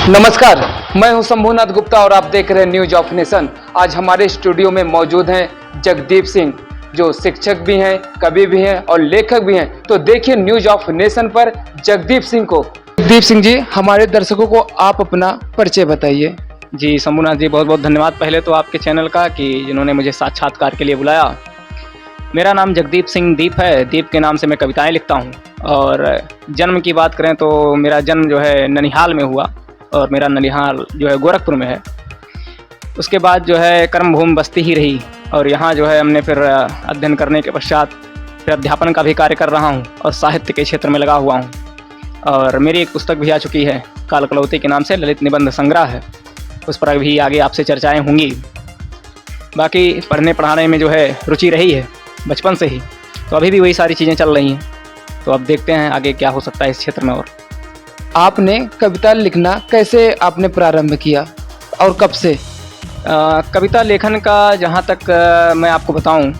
नमस्कार, मैं हूं शंभुनाथ गुप्ता और आप देख रहे हैं न्यूज ऑफ नेशन। आज हमारे स्टूडियो में मौजूद हैं जगदीप सिंह, जो शिक्षक भी हैं, कवि भी हैं और लेखक भी हैं। तो देखिए न्यूज ऑफ नेशन पर जगदीप सिंह को। जगदीप सिंह जी, हमारे दर्शकों को आप अपना परिचय बताइए। जी शंभुनाथ जी, बहुत बहुत धन्यवाद पहले तो आपके चैनल का कि जिन्होंने मुझे साक्षात्कार के लिए बुलाया। मेरा नाम जगदीप सिंह दीप है। दीप के नाम से मैं कविताएं लिखता हूं। और जन्म की बात करें तो मेरा जन्म जो है ननिहाल में हुआ और मेरा ननिहाल जो है गोरखपुर में है। उसके बाद जो है कर्मभूमि बस्ती ही रही और यहाँ जो है हमने फिर अध्ययन करने के पश्चात फिर अध्यापन का भी कार्य कर रहा हूँ और साहित्य के क्षेत्र में लगा हुआ हूँ। और मेरी एक पुस्तक भी आ चुकी है काल कलौती के नाम से, ललित निबंध संग्रह है। उस पर भी आगे आपसे चर्चाएं होंगी। बाकी पढ़ने पढ़ाने में जो है रुचि रही है बचपन से ही, तो अभी भी वही सारी चीज़ें चल रही हैं। तो अब देखते हैं आगे क्या हो सकता है इस क्षेत्र में। और आपने कविता लिखना कैसे आपने प्रारंभ किया और कब से? कविता लेखन का जहाँ तक मैं आपको बताऊं,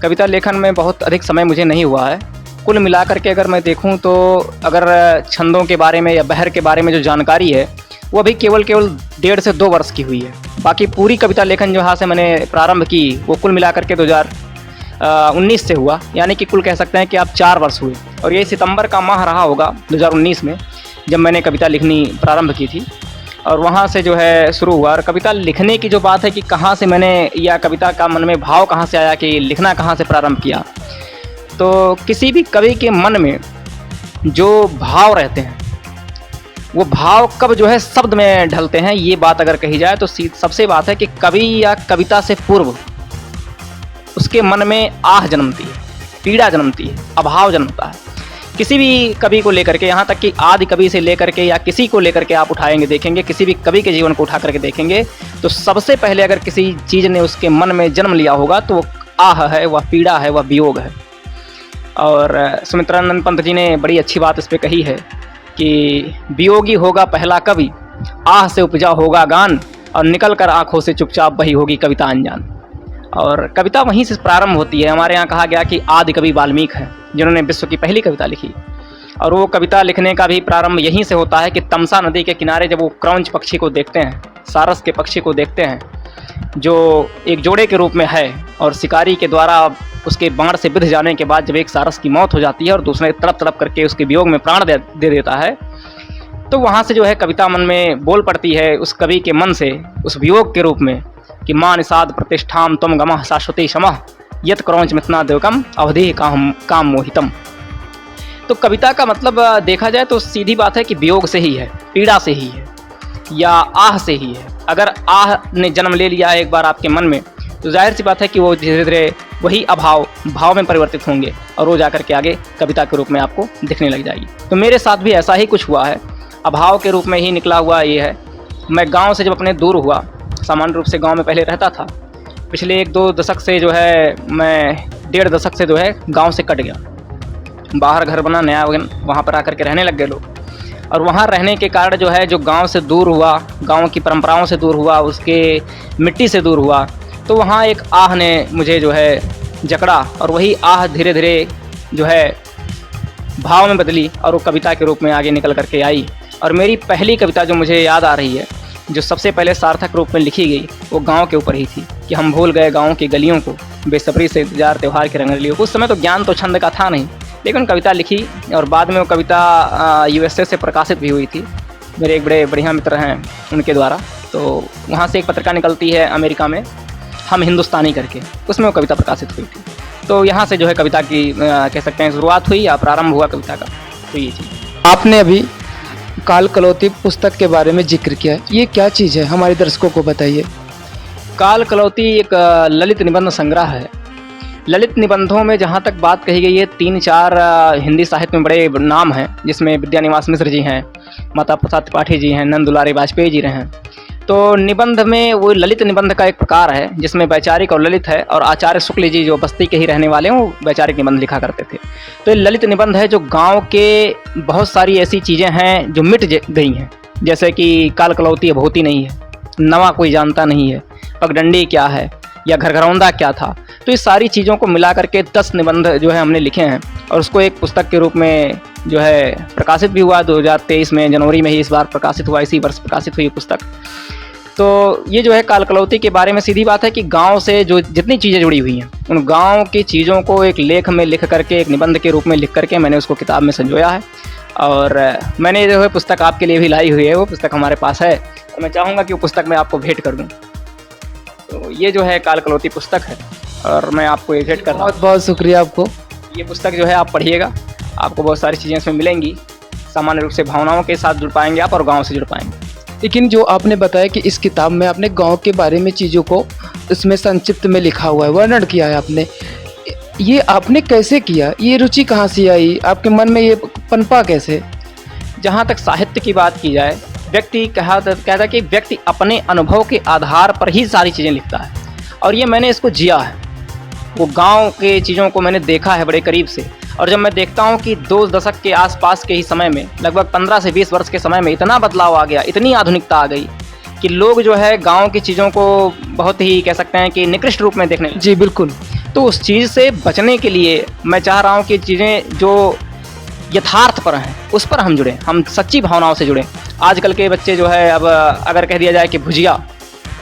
कविता लेखन में बहुत अधिक समय मुझे नहीं हुआ है। कुल मिलाकर के अगर मैं देखूं तो अगर छंदों के बारे में या बहर के बारे में जो जानकारी है वो अभी केवल 1.5 से 2 वर्ष की हुई है। बाकी पूरी कविता लेखन जहाँ से मैंने प्रारंभ की वो कुल मिलाकर के 2019 से हुआ, यानी कि कुल कह सकते हैं कि आप 4 वर्ष हुए। और ये सितंबर का माह रहा होगा 2019 में जब मैंने कविता लिखनी प्रारंभ की थी। और वहाँ से जो है शुरू हुआ। और कविता लिखने की जो बात है कि कहाँ से मैंने या कविता का मन में भाव कहाँ से आया कि लिखना कहाँ से प्रारंभ किया, तो किसी भी कवि के मन में जो भाव रहते हैं वो भाव कब जो है शब्द में ढलते हैं, ये बात अगर कही जाए तो सबसे बात है कि कवि या कविता से पूर्व उसके मन में आह जन्मती है, पीड़ा जन्मती है, अभाव जन्मता है। किसी भी कवि को लेकर के, यहाँ तक कि आदि कवि से लेकर के या किसी को लेकर के आप उठाएंगे देखेंगे, किसी भी कवि के जीवन को उठा करके देखेंगे तो सबसे पहले अगर किसी चीज़ ने उसके मन में जन्म लिया होगा तो वो आह है, वह पीड़ा है, वह वियोग है। और सुमित्रानंद पंत जी ने बड़ी अच्छी बात इस पर कही है कि वियोगी होगा पहला कवि, आह से उपजा होगा गान, और निकल कर आँखों से चुपचाप वही होगी कविता अनजान। और कविता वहीं से प्रारंभ होती है। हमारे यहाँ कहा गया कि आदि कवि वाल्मीकि हैं जिन्होंने विश्व की पहली कविता लिखी। और वो कविता लिखने का भी प्रारंभ यहीं से होता है कि तमसा नदी के किनारे जब वो क्रौंच पक्षी को देखते हैं, सारस के पक्षी को देखते हैं, जो एक जोड़े के रूप में है और शिकारी के द्वारा उसके बाण से बिध जाने के बाद जब एक सारस की मौत हो जाती है और दूसरे तड़प तड़प करके उसके वियोग में प्राण दे देता है, तो वहाँ से जो है कविता मन में बोल पड़ती है उस कवि के मन से, उस वियोग के रूप में कि मां निषाद प्रतिष्ठाम तम गमः शाश्वती शमः यत क्रौंच मितना देवकम अवधि काम मोहितम। तो कविता का मतलब देखा जाए तो सीधी बात है कि वियोग से ही है, पीड़ा से ही है या आह से ही है। अगर आह ने जन्म ले लिया है एक बार आपके मन में तो जाहिर सी बात है कि वो धीरे धीरे वही अभाव भाव में परिवर्तित होंगे और वो जाकर के आगे कविता के रूप में आपको दिखने लग जाएगी। तो मेरे साथ भी ऐसा ही कुछ हुआ है, अभाव के रूप में ही निकला हुआ ये है। मैं गाँव से जब अपने दूर हुआ, सामान्य रूप से गांव में पहले रहता था, पिछले 1-2 दशक से जो है मैं 1.5 दशक से जो है गांव से कट गया। बाहर घर बना नया, वहाँ पर आकर के रहने लग गए लोग। और वहाँ रहने के कारण जो है जो गांव से दूर हुआ, गांव की परंपराओं से दूर हुआ, उसके मिट्टी से दूर हुआ, तो वहाँ एक आह ने मुझे जो है जकड़ा और वही आह धीरे धीरे जो है भाव में बदली और वो कविता के रूप में आगे निकल करके आई। और मेरी पहली कविता जो मुझे याद आ रही है, जो सबसे पहले सार्थक रूप में लिखी गई, वो गांव के ऊपर ही थी कि हम भूल गए गांव की गलियों को, बेसब्री से इंतजार त्यौहार की रंगरलियों को। उस समय तो ज्ञान तो छंद का था नहीं, लेकिन कविता लिखी और बाद में वो कविता USA से प्रकाशित भी हुई थी। मेरे एक बड़े बढ़िया मित्र हैं उनके द्वारा, तो वहाँ से एक पत्रिका निकलती है अमेरिका में, हम हिंदुस्तानी करके, उसमें वो कविता प्रकाशित हुई थी। तो यहाँ से जो है कविता की कह सकते हैं शुरुआत हुई या प्रारंभ हुआ कविता का। तो ये चीज़ आपने अभी काल कलौती पुस्तक के बारे में जिक्र किया, ये क्या चीज़ है, हमारे दर्शकों को बताइए। काल कलौती एक ललित निबंध संग्रह है। ललित निबंधों में जहाँ तक बात कही गई है, 3-4 हिंदी साहित्य में बड़े नाम हैं, जिसमें विद्यानिवास मिश्र जी हैं, माता प्रसाद त्रिपाठी जी हैं, नंद दुलारी वाजपेयी जी रहे हैं। तो निबंध में वो ललित निबंध का एक प्रकार है जिसमें वैचारिक और ललित है। और आचार्य शुक्ल जी जो बस्ती के ही रहने वाले हैं वो वैचारिक निबंध लिखा करते थे। तो ये ललित निबंध है जो गांव के बहुत सारी ऐसी चीज़ें हैं जो मिट गई हैं, जैसे कि काल कलौती अब होती नहीं है, नवा कोई जानता नहीं है, पगडंडी क्या है, या घरघरौंदा क्या था। तो इस सारी चीज़ों को मिला करके 10 निबंध जो है हमने लिखे हैं और उसको एक पुस्तक के रूप में जो है प्रकाशित भी हुआ 2023 में, जनवरी में ही इस बार प्रकाशित हुआ, इसी वर्ष प्रकाशित हुई पुस्तक। तो ये जो है कालकलौती के बारे में सीधी बात है कि गांव से जो जितनी चीज़ें जुड़ी हुई हैं उन गांव की चीज़ों को एक लेख में लिख करके, एक निबंध के रूप में लिख करके मैंने उसको किताब में संजोया है। और मैंने जो है पुस्तक आपके लिए भी लाई हुई है, वो पुस्तक हमारे पास है, तो मैं चाहूँगा कि वो पुस्तक मैं आपको भेंट कर दूँ। तो ये जो है कालकलौती पुस्तक है और मैं आपको ये भेंट कर रहा हूँ। बहुत बहुत शुक्रिया आपको। ये पुस्तक जो है आप पढ़िएगा, आपको बहुत सारी चीज़ें इसमें मिलेंगी। सामान्य रूप से भावनाओं के साथ जुड़ पाएंगे आप और गाँव से जुड़ पाएंगे। लेकिन जो आपने बताया कि इस किताब में आपने गांव के बारे में चीज़ों को इसमें संक्षिप्त में लिखा हुआ है, वर्णन किया है आपने, ये आपने कैसे किया? ये रुचि कहाँ से आई आपके मन में, ये पनपा कैसे? जहाँ तक साहित्य की बात की जाए, व्यक्ति कहता है कि व्यक्ति अपने अनुभव के आधार पर ही सारी चीज़ें लिखता है और ये मैंने इसको जिया है। वो गांव के चीज़ों को मैंने देखा है बड़े करीब से और जब मैं देखता हूँ कि 2 दशक के आसपास के ही समय में, लगभग 15 से 20 वर्ष के समय में इतना बदलाव आ गया, इतनी आधुनिकता आ गई कि लोग जो है गांव की चीज़ों को बहुत ही कह सकते हैं कि निकृष्ट रूप में देखने लगे। जी बिल्कुल। तो उस चीज़ से बचने के लिए मैं चाह रहा हूँ कि चीज़ें जो यथार्थ पर हैं उस पर हम जुड़ें, हम सच्ची भावनाओं से जुड़ें। आजकल के बच्चे जो है, अब अगर कह दिया जाए कि भुजिया,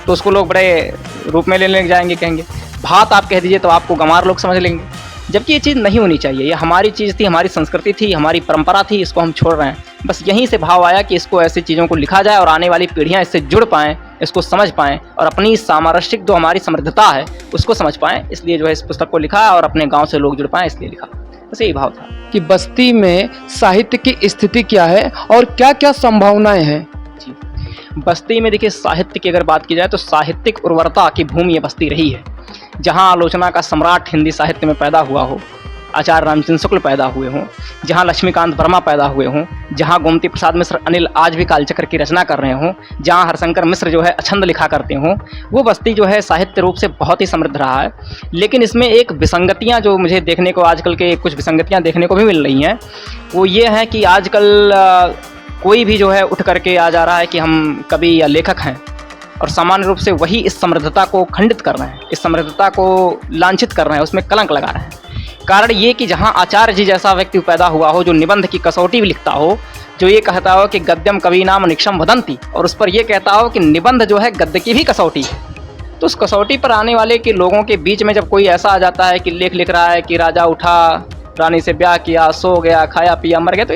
तो उसको लोग बड़े रूप में लेने लग जाएंगे, कहेंगे भात आप कह दीजिए तो आपको गंवार लोग समझ लेंगे, जबकि ये चीज़ नहीं होनी चाहिए। ये हमारी चीज़ थी, हमारी संस्कृति थी, हमारी परंपरा थी, इसको हम छोड़ रहे हैं। बस यहीं से भाव आया कि इसको ऐसी चीज़ों को लिखा जाए और आने वाली पीढ़ियाँ इससे जुड़ पाएँ, इसको समझ पाएँ और अपनी सामरस्यिक जो हमारी समृद्धता है उसको समझ पाएँ। इसलिए जो है इस पुस्तक को लिखा और अपने गाँव से लोग जुड़ पाएँ, इसलिए लिखा। बस यही भाव था कि बस्ती में साहित्य की स्थिति क्या है और क्या क्या संभावनाएं हैं? जी। बस्ती में देखिए, साहित्य की अगर बात की जाए तो साहित्यिक उर्वरता की भूमि ये बस्ती रही है। जहाँ आलोचना का सम्राट हिंदी साहित्य में पैदा हुआ हो, आचार्य रामचंद्र शुक्ल पैदा हुए हों, जहाँ लक्ष्मीकांत वर्मा पैदा हुए हों, जहाँ गोमती प्रसाद मिश्र अनिल आज भी कालचक्र की रचना कर रहे हों, जहाँ हरशंकर मिश्र जो है अछंद लिखा करते हों, वो बस्ती जो है साहित्य रूप से बहुत ही समृद्ध रहा है। लेकिन इसमें एक विसंगतियाँ जो मुझे देखने को, आजकल के कुछ विसंगतियाँ देखने को भी मिल रही हैं, वो ये हैं कि आजकल कोई भी जो है उठ करके आ जा रहा है कि हम कवि या लेखक हैं और सामान्य रूप से वही इस समृद्धता को खंडित कर रहे हैं, इस समृद्धता को लांछित कर रहे हैं, उसमें कलंक लगा रहे हैं। कारण ये कि जहाँ आचार्य जी जैसा व्यक्ति पैदा हुआ हो, जो निबंध की कसौटी भी लिखता हो, जो ये कहता हो कि गद्यम कवीनाम निक्षम वदंती, और उस पर ये कहता हो कि निबंध जो है गद्य की भी कसौटी है, तो उस कसौटी पर आने वाले के लोगों के बीच में जब कोई ऐसा आ जाता है कि लेख लिख रहा है कि राजा उठा, रानी से ब्याह किया, सो गया, खाया पिया, मर गया, तो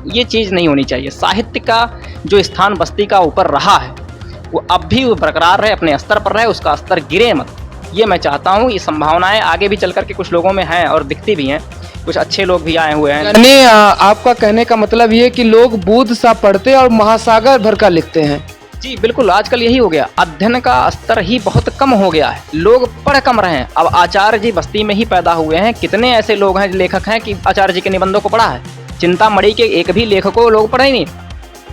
ये चीज़ नहीं होनी चाहिए। साहित्य का जो स्थान बस्ती का ऊपर रहा है वो अब भी वो बरकरार रहे, अपने स्तर पर रहे, उसका स्तर गिरे मत। ये मैं चाहता हूँ। ये संभावनाएं आगे भी चल करके कुछ लोगों में हैं और दिखती भी हैं, कुछ अच्छे लोग भी आए हुए हैं। यानी आपका कहने का मतलब ये कि लोग बूंद सा पढ़ते और महासागर भर का लिखते हैं। जी बिल्कुल, आजकल यही हो गया, अध्ययन का स्तर ही बहुत कम हो गया है, लोग पढ़ कम रहे हैं। अब आचार्य जी बस्ती में ही पैदा हुए हैं, कितने ऐसे लोग हैं लेखक हैं कि आचार्य जी के निबंधों को पढ़ा है? चिंतामणि के एक भी लेखक को लोग पढ़े ही नहीं,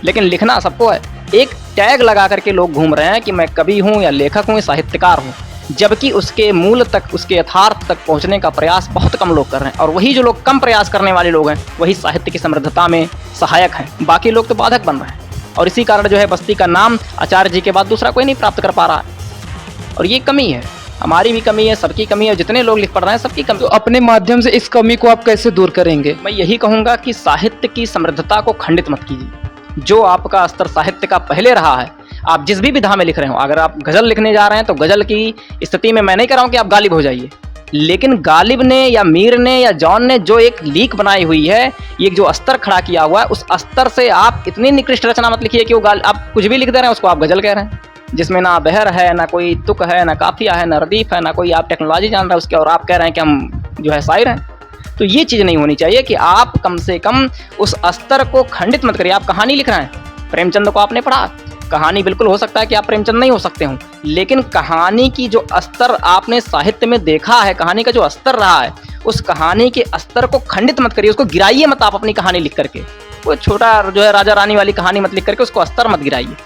लेकिन लिखना सबको है। एक टैग लगा करके लोग घूम रहे हैं कि मैं कवि हूँ या लेखक हूँ या साहित्यकार हूँ, जबकि उसके मूल तक, उसके यथार्थ तक पहुँचने का प्रयास बहुत कम लोग कर रहे हैं। और वही जो लोग कम प्रयास करने वाले लोग हैं वही साहित्य की समृद्धता में सहायक हैं, बाकी लोग तो बाधक बन रहे हैं। और इसी कारण जो है बस्ती का नाम आचार्य जी के बाद दूसरा कोई नहीं प्राप्त कर पा रहा है। और ये कमी है, हमारी भी कमी है, सबकी कमी है, जितने लोग लिख पढ़ रहे हैं सबकी कमी। तो अपने माध्यम से इस कमी को आप कैसे दूर करेंगे? मैं यही कहूँगा कि साहित्य की समृद्धता को खंडित मत कीजिए। जो आपका स्तर साहित्य का पहले रहा है, आप जिस भी विधा में लिख रहे हो, अगर आप गज़ल लिखने जा रहे हैं तो गज़ल की स्थिति में मैं नहीं कह रहा हूँ कि आप गालिब हो जाइए, लेकिन गालिब ने या मीर ने या जॉन ने जो एक लीक बनाई हुई है, एक जो स्तर खड़ा किया हुआ है, उस स्तर से आप इतनी निकृष्ट रचना मत लिखिए कि वो आप कुछ भी लिख दे रहे हैं उसको आप गज़ल कह रहे हैं, जिसमें ना बहर है, ना कोई तुक है, ना काफिया है, ना रदीफ है, ना कोई आप टेक्नोलॉजी जान रहे हैं उसके, और आप कह रहे हैं कि हम जो है शायर हैं। तो ये चीज़ नहीं होनी चाहिए कि आप कम से कम उस स्तर को खंडित मत करिए। आप कहानी लिख रहे हैं, प्रेमचंद को आपने पढ़ा, कहानी बिल्कुल हो सकता है कि आप प्रेमचंद नहीं हो सकते हो, लेकिन कहानी की जो स्तर आपने साहित्य में देखा है, कहानी का जो स्तर रहा है, उस कहानी के स्तर को खंडित मत करिए, उसको गिराइए मत आप अपनी कहानी लिख करके। वो छोटा जो है राजा रानी वाली कहानी मत लिख करके उसको स्तर मत गिराइए।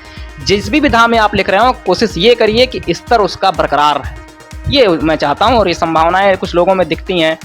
जिस भी विधा में आप लिख रहे हो कोशिश ये करिए कि स्तर उसका बरकरार रहे, ये मैं चाहता हूँ। और ये संभावनाएं कुछ लोगों में दिखती हैं,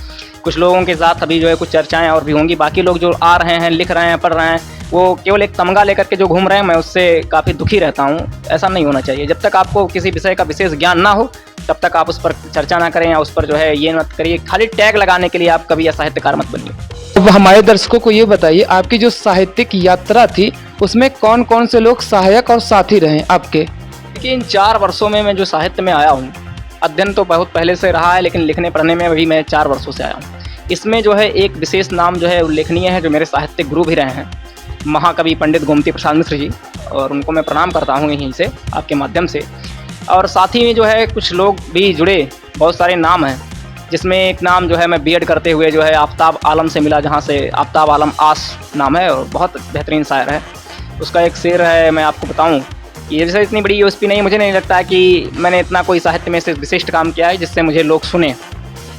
कुछ लोगों के साथ अभी जो है कुछ चर्चाएं और भी होंगी। बाकी लोग जो आ रहे हैं, लिख रहे हैं, पढ़ रहे हैं, वो केवल एक तमगा लेकर के जो घूम रहे हैं, मैं उससे काफ़ी दुखी रहता हूँ। ऐसा नहीं होना चाहिए। जब तक आपको किसी विषय का विशेष ज्ञान ना हो तब तक आप उस पर चर्चा ना करें या उस पर जो है ये मत करिए, खाली टैग लगाने के लिए आप कभी साहित्यकार मत बनिए। अब हमारे दर्शकों को ये बताइए, आपकी जो साहित्यिक यात्रा थी उसमें कौन कौन से लोग सहायक और साथी रहे आपके? देखिए, इन 4 वर्षों में मैं जो साहित्य में आया हूँ, अध्ययन तो बहुत पहले से रहा है, लेकिन लिखने पढ़ने में भी मैं 4 वर्षों से आया हूँ। इसमें जो है एक विशेष नाम जो है उल्लेखनीय है, जो मेरे साहित्यिक गुरु भी रहे हैं, महाकवि पंडित गोमती प्रसाद मिश्र जी, और उनको मैं प्रणाम करता हूँ यहीं से आपके माध्यम से। और साथ ही में जो है कुछ लोग भी जुड़े, बहुत सारे नाम हैं, जिसमें एक नाम जो है मैं बीएड करते हुए जो है आफ्ताब आलम से मिला, जहाँ से आफ्ताब आलम आस नाम है और बहुत बेहतरीन शायर है। उसका एक शेर है, मैं आपको बताऊँ, ये जैसे इतनी बड़ी यूएसपी नहीं, मुझे नहीं लगता कि मैंने इतना कोई साहित्य में से विशिष्ट काम किया है जिससे मुझे लोग सुने,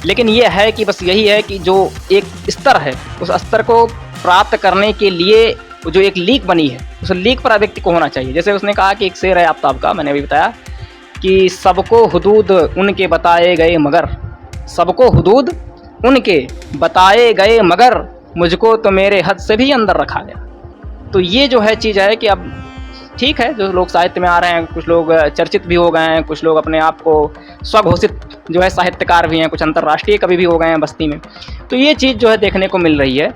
लेकिन ये है कि बस यही है कि जो एक स्तर है, उस स्तर को प्राप्त करने के लिए जो एक लीक बनी है, उस लीक पर व्यक्ति को होना चाहिए। जैसे उसने कहा कि एक शेर है आफ्ताब का, मैंने अभी बताया कि सबको हुदूद उनके बताए गए मगर, सबको हुदूद उनके बताए गए मगर, मुझको तो मेरे हद से भी अंदर रखा गया। तो ये जो है चीज़ है कि अब ठीक है, जो लोग साहित्य में आ रहे हैं, कुछ लोग चर्चित भी हो गए हैं, कुछ लोग अपने आप को स्वघोषित जो है साहित्यकार भी हैं, कुछ अंतर्राष्ट्रीय कवि भी हो गए हैं बस्ती में। तो ये चीज़ जो है देखने को मिल रही है,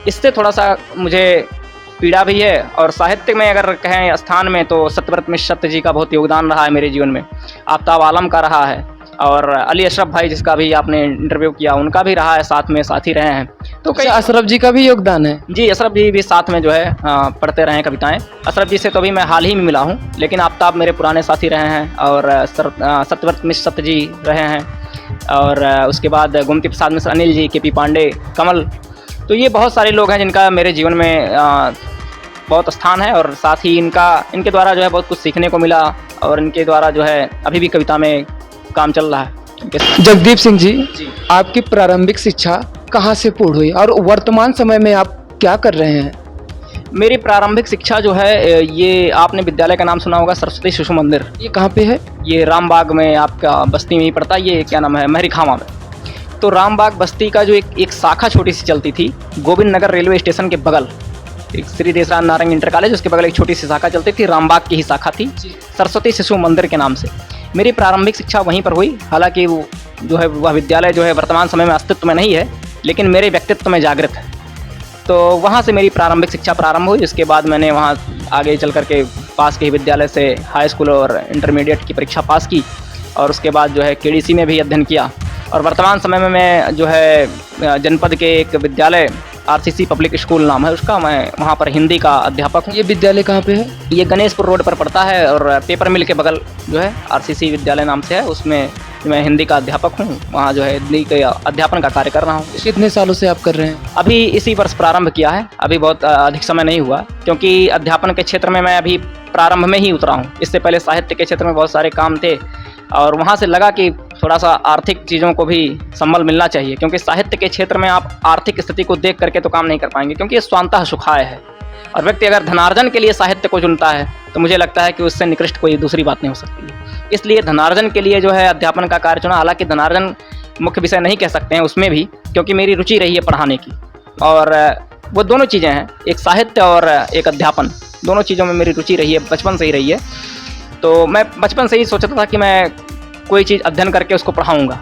इससे थोड़ा सा मुझे पीड़ा भी है। और साहित्य में अगर कहें स्थान में, तो सत्यव्रत मिश्र सत्य जी का बहुत योगदान रहा है मेरे जीवन में, आफ्ताब आलम का रहा है, और अली अशरफ भाई जिसका भी आपने इंटरव्यू किया उनका भी रहा है, साथ में साथी रहे हैं। तो कई अशरफ जी का भी योगदान है? जी, अशरफ जी भी साथ में जो है पढ़ते रहे हैं कविताएं। अशरफ जी से तो अभी मैं हाल ही में मिला हूं, लेकिन आफ्ताब मेरे पुराने साथी रहे हैं, और सत्यव्रत मिश्र सत्य जी रहे हैं, और उसके बाद गोमती प्रसाद मिश्र, अनिल जी, के पी पांडे, कमल। तो ये बहुत सारे लोग हैं जिनका मेरे जीवन में बहुत स्थान है, और साथ ही इनके द्वारा जो है बहुत कुछ सीखने को मिला, और इनके द्वारा जो है अभी भी कविता में काम चल रहा है। जगदीप सिंह जी, आपकी प्रारंभिक शिक्षा कहाँ से पूर्ण हुई और वर्तमान समय में आप क्या कर रहे हैं? मेरी प्रारंभिक शिक्षा जो है, ये आपने विद्यालय का नाम सुना होगा, सरस्वती शिशु मंदिर। ये कहाँ पे है? ये रामबाग में आपका बस्ती में ही पड़ता है। ये क्या नाम है, महरी खामा में। तो रामबाग बस्ती का जो एक शाखा छोटी सी चलती थी, गोविंद नगर रेलवे स्टेशन के बगल एक श्री देशराज नारंग इंटर कॉलेज, उसके बगल एक छोटी सी शाखा चलती थी, रामबाग की ही शाखा थी, सरस्वती शिशु मंदिर के नाम से। मेरी प्रारंभिक शिक्षा वहीं पर हुई। हालांकि वो जो है वह विद्यालय जो है वर्तमान समय में अस्तित्व में नहीं है, लेकिन मेरे व्यक्तित्व में जागृत है। तो वहाँ से मेरी प्रारंभिक शिक्षा प्रारंभ हुई। उसके बाद मैंने वहाँ आगे चल करके पास के ही विद्यालय से हाई स्कूल और इंटरमीडिएट की परीक्षा पास की, और उसके बाद जो है केडीसी में भी अध्ययन किया। और वर्तमान समय में मैं जो है जनपद के एक विद्यालय आरसीसी पब्लिक स्कूल नाम है उसका, मैं वहाँ पर हिंदी का अध्यापक हूँ। ये विद्यालय कहाँ पे है? ये गणेशपुर रोड पर पड़ता है, और पेपर मिल के बगल जो है आरसीसी विद्यालय नाम से है, उसमें मैं हिंदी का अध्यापक हूँ। वहाँ जो है हिंदी के अध्यापन का कार्य कर रहा हूँ। कितने सालों से आप कर रहे हैं? अभी इसी वर्ष प्रारंभ किया है, अभी बहुत अधिक समय नहीं हुआ, क्योंकि अध्यापन के क्षेत्र में मैं अभी प्रारंभ में ही उतरा हूँ। इससे पहले साहित्य के क्षेत्र में बहुत सारे काम थे, और वहाँ से लगा कि थोड़ा सा आर्थिक चीज़ों को भी संबल मिलना चाहिए, क्योंकि साहित्य के क्षेत्र में आप आर्थिक स्थिति को देख करके तो काम नहीं कर पाएंगे, क्योंकि ये स्वांतः सुखाय है। और व्यक्ति अगर धनार्जन के लिए साहित्य को चुनता है, तो मुझे लगता है कि उससे निकृष्ट कोई दूसरी बात नहीं हो सकती है। इसलिए धनार्जन के लिए जो है अध्यापन का कार्य चुना। हालांकि धनार्जन मुख्य विषय नहीं कह सकते हैं उसमें भी, क्योंकि मेरी रुचि रही है पढ़ाने की, और वो दोनों चीज़ें हैं, एक साहित्य और एक अध्यापन, दोनों चीज़ों में मेरी रुचि रही है, बचपन से ही रही है। तो मैं बचपन से ही सोचता था कि मैं कोई चीज़ अध्ययन करके उसको पढ़ाऊँगा।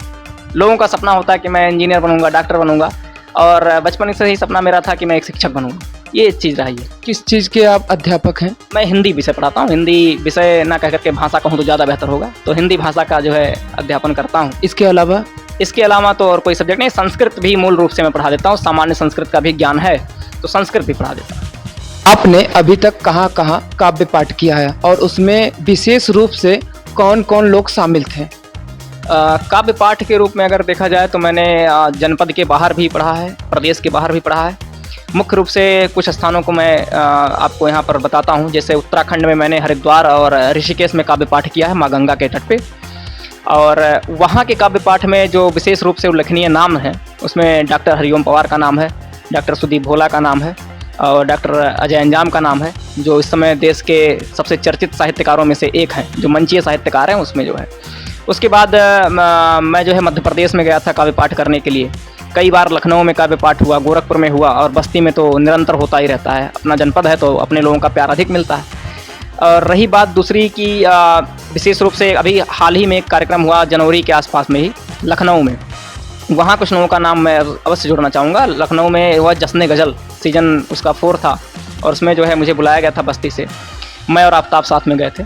लोगों का सपना होता है कि मैं इंजीनियर बनूंगा, डॉक्टर बनूंगा, और बचपन से ही सपना मेरा था कि मैं एक शिक्षक बनूंगा। ये चीज़ रही है। किस चीज़ के आप अध्यापक हैं? मैं हिंदी विषय पढ़ाता हूँ। हिंदी विषय ना कह करके भाषा कहूँ तो ज़्यादा बेहतर होगा, तो हिंदी भाषा का जो है अध्यापन करता हूँ। इसके अलावा तो और कोई सब्जेक्ट नहीं। संस्कृत भी मूल रूप से मैं पढ़ा देता हूँ, सामान्य संस्कृत का भी ज्ञान है, तो संस्कृत भी पढ़ा देता हूँ। आपने अभी तक कहाँ कहाँ काव्य पाठ किया है, और उसमें विशेष रूप से कौन कौन लोग शामिल थे? काव्य पाठ के रूप में अगर देखा जाए तो मैंने जनपद के बाहर भी पढ़ा है, प्रदेश के बाहर भी पढ़ा है। मुख्य रूप से कुछ स्थानों को मैं आपको यहाँ पर बताता हूँ। जैसे उत्तराखंड में मैंने हरिद्वार और ऋषिकेश में काव्य पाठ किया है, माँ गंगा के तट पे। और वहाँ के काव्य पाठ में जो विशेष रूप से उल्लेखनीय नाम है, उसमें डॉक्टर हरिओम पवार का नाम है, डॉक्टर सुदीप भोला का नाम है, और डॉक्टर अजय अंजाम का नाम है, जो इस समय देश के सबसे चर्चित साहित्यकारों में से एक हैं, जो मंचीय साहित्यकार हैं उसमें जो है। उसके बाद मैं जो है मध्य प्रदेश में गया था काव्य पाठ करने के लिए। कई बार लखनऊ में काव्य पाठ हुआ, गोरखपुर में हुआ, और बस्ती में तो निरंतर होता ही रहता है। अपना जनपद है तो अपने लोगों का प्यार अधिक मिलता है। और रही बात दूसरी की विशेष रूप से अभी हाल ही में एक कार्यक्रम हुआ जनवरी के आसपास में ही लखनऊ में, वहाँ कुछ लोगों का नाम मैं अवश्य जोड़ना चाहूँगा। लखनऊ में हुआ जश्न गज़ल, सीज़न उसका 4 था और उसमें जो है मुझे बुलाया गया था बस्ती से, मैं और आफ्ताब साथ में गए थे।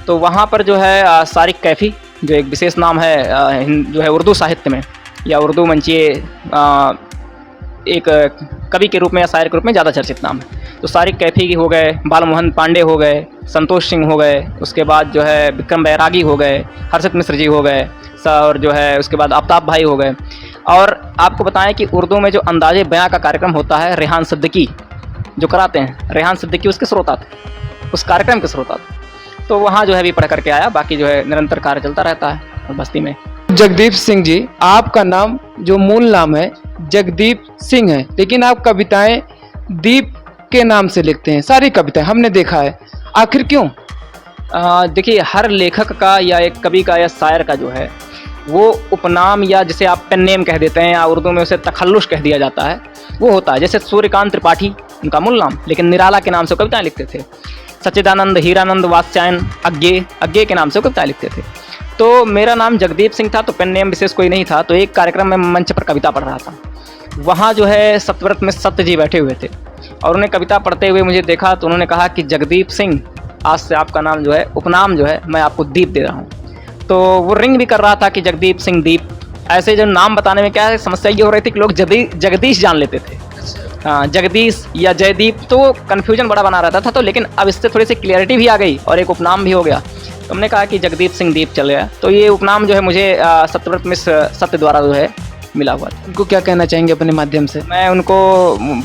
तो वहाँ पर जो है सारिक कैफ़ी जो एक विशेष नाम है जो है उर्दू साहित्य में या उर्दू मंचीय एक कवि के रूप में या शायर के रूप में ज़्यादा चर्चित नाम है। तो सारिक कैफ़ी हो गए, बालमोहन पांडे हो गए, संतोष सिंह हो गए, उसके बाद जो है विक्रम बैरागी हो गए, हर्षित मिश्र जी हो गए, और जो है उसके बाद आफ्ताब भाई हो गए। और आपको बताएं कि उर्दू में जो अंदाज़े बयां का कार्यक्रम होता है, रेहान सिद्दीकी जो कराते हैं, रेहान सिद्दीकी उसके श्रोता थे, उस कार्यक्रम के श्रोता थे। तो वहाँ जो है भी पढ़ करके आया, बाकी जो है निरंतर कार्य चलता रहता है बस्ती में। जगदीप सिंह जी, आपका नाम जो मूल नाम है जगदीप सिंह है, लेकिन आप कविताएं दीप के नाम से लिखते हैं, सारी कविताएं हमने देखा है, आखिर क्यों? देखिए, हर लेखक का या एक कवि का या शायर का जो है वो उपनाम या जिसे आप पेन नेम कह देते हैं या उर्दू में उसे तखल्लुश कह दिया जाता है, वो होता है। जैसे सूर्यकांत त्रिपाठी उनका मूल नाम, लेकिन निराला के नाम से कविताएं लिखते थे। सच्चिदानंद, हीरानंद, वात्स्यायन, अज्ञे के नाम से कविताएं लिखते थे। तो मेरा नाम जगदीप सिंह था, तो पेन नेम विशेष कोई नहीं था। तो एक कार्यक्रम में मंच पर कविता पढ़ रहा था, वहाँ जो है सत्यव्रत में सत्य जी बैठे हुए थे और उन्हें कविता पढ़ते हुए मुझे देखा, तो उन्होंने कहा कि जगदीप सिंह, आज से आपका नाम जो है, उपनाम जो है, मैं आपको दीप दे रहा हूँ। तो वो रिंग भी कर रहा था कि जगदीप सिंह दीप, ऐसे जो नाम बताने में क्या है, समस्या ये हो रही थी कि लोग जगदीश जान लेते थे, हाँ, जगदीश या जयदीप, तो कन्फ्यूजन बड़ा बना रहता था। तो लेकिन अब इससे थोड़ी सी क्लियरिटी भी आ गई और एक उपनाम भी हो गया। तो हमने कहा कि जगदीप सिंह दीप चल गया। तो ये उपनाम जो है मुझे सत्यव्रत मिश्र सत्य द्वारा जो है मिला हुआ था। उनको क्या कहना चाहेंगे अपने माध्यम से? मैं उनको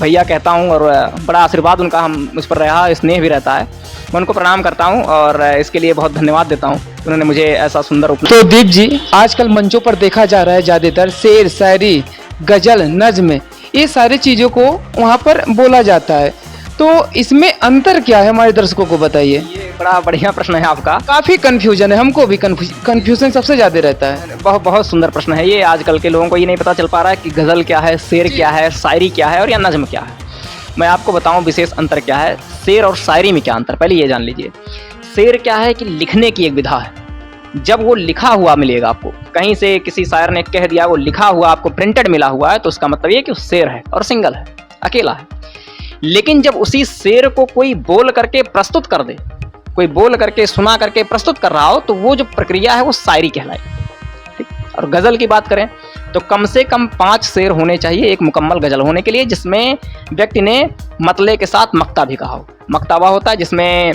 भैया कहता हूँ और बड़ा आशीर्वाद उनका हम मुझ पर रहा, स्नेह भी रहता है। मैं उनको प्रणाम करता हूँ और इसके लिए बहुत धन्यवाद देता हूँ, उन्होंने मुझे ऐसा सुंदर उपनाम। तो दीप जी, आजकल मंचों पर देखा जा रहा है ज़्यादातर शेर, शायरी, गजल, नज्म, ये सारी चीज़ों को वहाँ पर बोला जाता है। तो इसमें अंतर क्या है, हमारे दर्शकों को बताइए। ये बड़ा बढ़िया प्रश्न है आपका, काफ़ी कन्फ्यूजन है, हमको भी कन्फ्यूजन सबसे ज़्यादा रहता है। बहुत सुंदर प्रश्न है ये। आजकल के लोगों को ये नहीं पता चल पा रहा है कि गज़ल क्या है, शेर क्या है, शायरी क्या है और या नज्म क्या है। मैं आपको बताऊं विशेष अंतर क्या है, शेर और शायरी में क्या अंतर, पहले ये जान लीजिए। शेर क्या है कि लिखने की एक विधा है, जब वो लिखा हुआ मिलेगा आपको, कहीं से किसी शायर ने कह दिया, वो लिखा हुआ आपको प्रिंटेड मिला हुआ है, तो उसका मतलब ये कि वो शेर है और सिंगल है, अकेला है। लेकिन जब उसी शेर को कोई बोल करके प्रस्तुत कर दे, कोई बोल करके सुना करके प्रस्तुत कर रहा हो, तो वो जो प्रक्रिया है वो शायरी कहलाएगी। ठीक। और गज़ल की बात करें तो कम से कम 5 शेर होने चाहिए एक मुकम्मल गज़ल होने के लिए, जिसमें व्यक्ति ने मतले के साथ मक्ता भी कहा हो। मक्तावा होता है जिसमें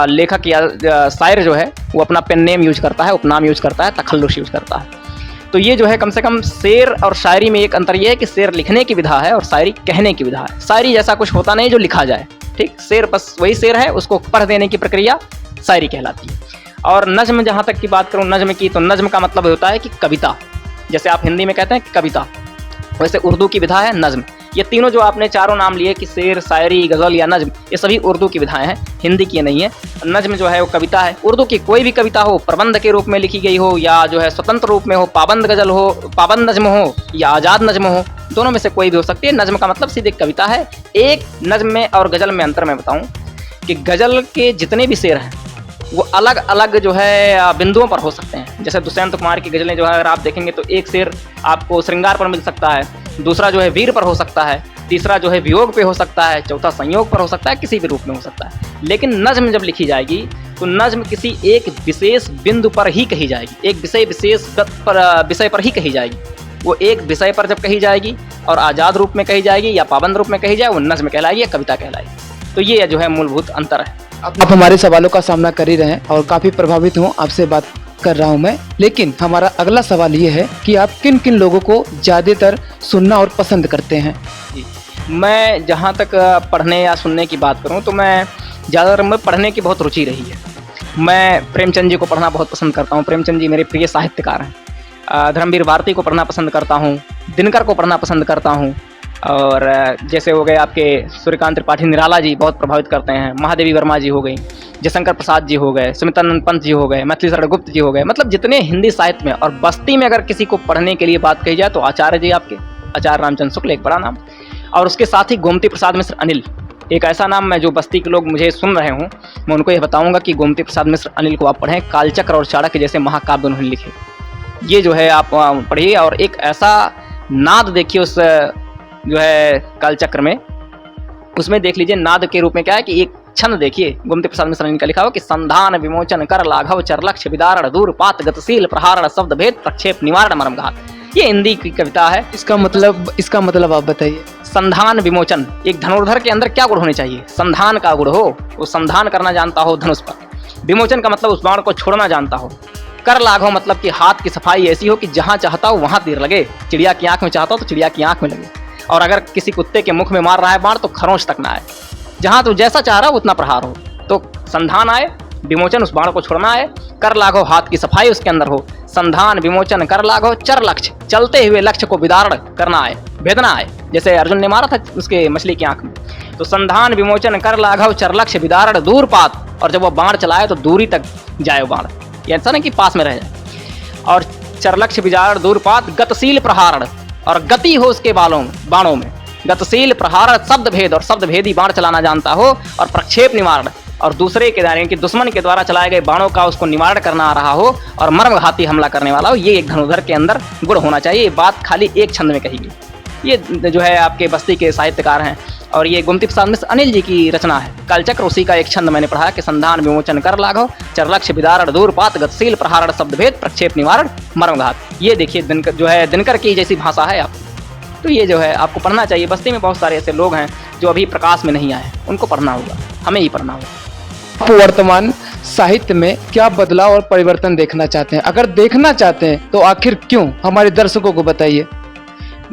लेखक या शायर जो है वो अपना पेन नेम यूज करता है, उपनाम यूज करता है, तखल्लुश यूज करता है। तो ये जो है कम से कम शेर और शायरी में एक अंतर ये है कि शेर लिखने की विधा है और शायरी कहने की विधा है। शायरी जैसा कुछ होता नहीं जो लिखा जाए, ठीक, शेर बस वही शेर है, उसको पढ़ देने की प्रक्रिया शायरी कहलाती है। और नज्म, जहाँ तक की बात करूँ नज्म की, तो नज्म का मतलब होता है कि कविता, जैसे आप हिंदी में कहते हैं कि कविता, वैसे उर्दू की विधा है नज्म। ये तीनों जो आपने चारों नाम लिए कि शेर, शायरी, गज़ल या नज्म, ये सभी उर्दू की विधाएं हैं, हिंदी की नहीं है। नज्म जो है वो कविता है, उर्दू की कोई भी कविता हो, प्रबंध के रूप में लिखी गई हो या जो है स्वतंत्र रूप में हो, पाबंद गज़ल हो, पाबंद नज्म हो या आज़ाद नज्म हो, दोनों में से कोई भी हो सकती है। नज्म का मतलब सीधे कविता है। एक नज्म में और गज़ल में अंतर मैं बताऊँ कि गज़ल के जितने भी शेर हैं वो अलग अलग जो है बिंदुओं पर हो सकते हैं। जैसे दुष्यंत कुमार की गज़लें जो है अगर आप देखेंगे तो एक शेर आपको श्रृंगार पर मिल सकता है, दूसरा जो है वीर पर हो सकता है, तीसरा जो है वियोग पे हो सकता है, चौथा संयोग पर हो सकता है, किसी भी रूप में हो सकता है। लेकिन नज्म जब लिखी जाएगी तो नज्म किसी एक विशेष बिंदु पर ही कही जाएगी, एक विषय पर ही कही जाएगी। वो एक विषय पर जब कही जाएगी और आज़ाद रूप में कही जाएगी या पाबंद रूप में कही जाए, वो नज्म कहलाएगी या कविता कहलाएगी। तो ये जो है मूलभूत अंतर है। आप हमारे सवालों का सामना कर ही रहे हैं और काफ़ी प्रभावित हूँ आपसे बात कर रहा हूँ मैं। लेकिन हमारा अगला सवाल ये है कि आप किन किन लोगों को ज़्यादातर सुनना और पसंद करते हैं? जी, मैं जहाँ तक पढ़ने या सुनने की बात करूँ तो मैं ज़्यादातर में पढ़ने की बहुत रुचि रही है। मैं प्रेमचंद जी को पढ़ना बहुत पसंद करता हूँ, प्रेमचंद जी मेरे प्रिय साहित्यकार हैं। धर्मवीर भारती को पढ़ना पसंद करता हूँ, दिनकर को पढ़ना पसंद करता हूँ, और जैसे हो गए आपके सूर्यकांत त्रिपाठी, निराला जी बहुत प्रभावित करते हैं, महादेवी वर्मा जी हो गई, जयशंकर प्रसाद जी हो गए, सुमित्रानंद पंत जी हो गए, मैथिली शरण गुप्त जी हो गए, मतलब जितने हिंदी साहित्य में और बस्ती में अगर किसी को पढ़ने के लिए बात कही जाए तो आचार्य जी, आपके आचार्य रामचंद्र शुक्ल एक बड़ा नाम, और उसके साथ ही गोमती प्रसाद मिश्र अनिल, एक ऐसा नाम मैं जो बस्ती के लोग मुझे सुन रहे हों, मैं उनको ये बताऊंगा कि गोमती प्रसाद मिश्र अनिल को आप पढ़ें। कालचक्र और चाणक्य जैसे महाकाव्य उन्होंने लिखे, ये जो है आप पढ़िए। और एक ऐसा नाद देखिए उस जो है कालचक्र में, उसमें देख लीजिए नाद के रूप में क्या है कि एक छंद देखिए गोमती प्रसाद मिश्र अनिल का लिखा हो कि संधान विमोचन कर लाघव चरलक्ष्य विदारण दूरपात गतिशील प्रहारण शब्द भेद प्रक्षेप निवारण मर्मघात। ये हिंदी की कविता है। इसका मतलब आप बताइए। संधान विमोचन, एक धनुर्धर के अंदर क्या गुण होने चाहिए? संधान का गुण हो, वो संधान करना जानता हो धनुष पर। विमोचन का मतलब उस बाण को छोड़ना जानता हो। कर लाघव मतलब कि हाथ की सफाई ऐसी हो कि जहां चाहता हो वहां तीर लगे। चिड़िया की आंख में चाहता हो तो चिड़िया की आंख में लगे, और अगर किसी कुत्ते के मुख में मार रहा है बाण तो खरोंच तक ना आए। जहां तो जैसा चाह रहा हो उतना प्रहार हो। तो संधान आए, विमोचन उस बाण को छोड़ना आए, कर लाघव हाथ की सफाई उसके अंदर हो। संधान विमोचन कर लाघव चर लक्ष्य, चलते हुए लक्ष्य को विदारण करना आए, भेदना आए, जैसे अर्जुन ने मारा था उसके मछली की आंख में। तो संधान विमोचन कर लाघव चर लक्ष्य विदारण दूरपात, और जब वो बाण चलाए तो दूरी तक जाए वो बाण, ऐसा नहीं कि पास में रह जाए। और चरलक्ष्य विदारण दूरपात गतिशील प्रहारण, और गति हो उसके बाणों में। गतिशील प्रहारण शब्द भेद, और शब्द भेदी बाण चलाना जानता हो। और प्रक्षेप निवारण, और दूसरे के यानी कि दुश्मन के द्वारा चलाए गए बाणों का उसको निवारण करना आ रहा हो, और मर्मघाती हमला करने वाला हो। ये एक धनुर्धर के अंदर गुण होना चाहिए। ये बात खाली एक छंद में कही गई। ये जो है आपके बस्ती के साहित्यकार हैं, और ये गोमती प्रसाद मिश्र अनिल जी की रचना है। कालचक्र उसी का एक छंद मैंने पढ़ा कि संधान विमोचन कर लाघव चरलक्ष्य विदारण दूरपात गतिशील प्रहारण शब्द भेद प्रक्षेप निवारण मर्मघात। ये देखिए दिनकर जो है दिनकर की जैसी भाषा है आप, तो ये जो है आपको पढ़ना चाहिए। बस्ती में बहुत सारे ऐसे लोग हैं जो अभी प्रकाश में नहीं आए, उनको पढ़ना होगा, हमें ही पढ़ना होगा। आप वर्तमान साहित्य में क्या बदलाव और परिवर्तन देखना चाहते हैं? अगर देखना चाहते हैं तो आखिर क्यों, हमारे दर्शकों को बताइए।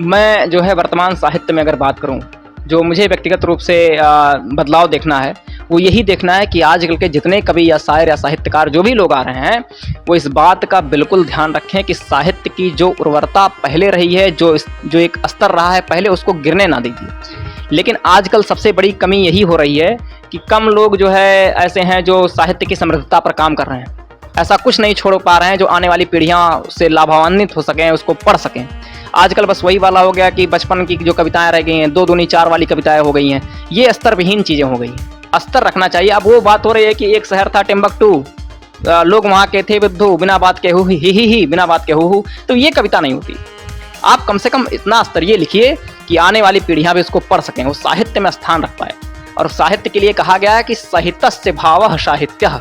मैं जो है वर्तमान साहित्य में अगर बात करूं, जो मुझे व्यक्तिगत रूप से बदलाव देखना है, वो यही देखना है कि आजकल के जितने कवि या शायर या साहित्यकार जो भी लोग आ रहे हैं, वो इस बात का बिल्कुल ध्यान रखें कि साहित्य की जो उर्वरता पहले रही है, जो एक स्तर रहा है पहले, उसको गिरने ना दीजिए। लेकिन आजकल सबसे बड़ी कमी यही हो रही है कि कम लोग जो है ऐसे हैं जो साहित्य की समृद्धता पर काम कर रहे हैं। ऐसा कुछ नहीं छोड़ पा रहे हैं जो आने वाली पीढ़ियाँ उससे लाभान्वित हो सकें, उसको पढ़ सकें। आजकल बस वही वाला हो गया कि बचपन की जो कविताएं रह गई हैं, 2 दूनी 4 वाली कविताएं हो गई हैं। ये स्तर विहीन चीज़ें हो गई हैं। स्तर रखना चाहिए। अब वो बात हो रही है कि एक शहर था टिम्बकटू, लोग वहाँ के थे बुद्धू, बिना बात के ही बिना बात के हु। तो ये कविता नहीं होती। आप कम से कम इतना स्तरीय लिखिए कि आने वाली पीढ़ियाँ भी उसको पढ़ सकें, वो साहित्य में स्थान रख पाए। और साहित्य के लिए कहा गया है कि साहित्यस्य भावः साहित्यः,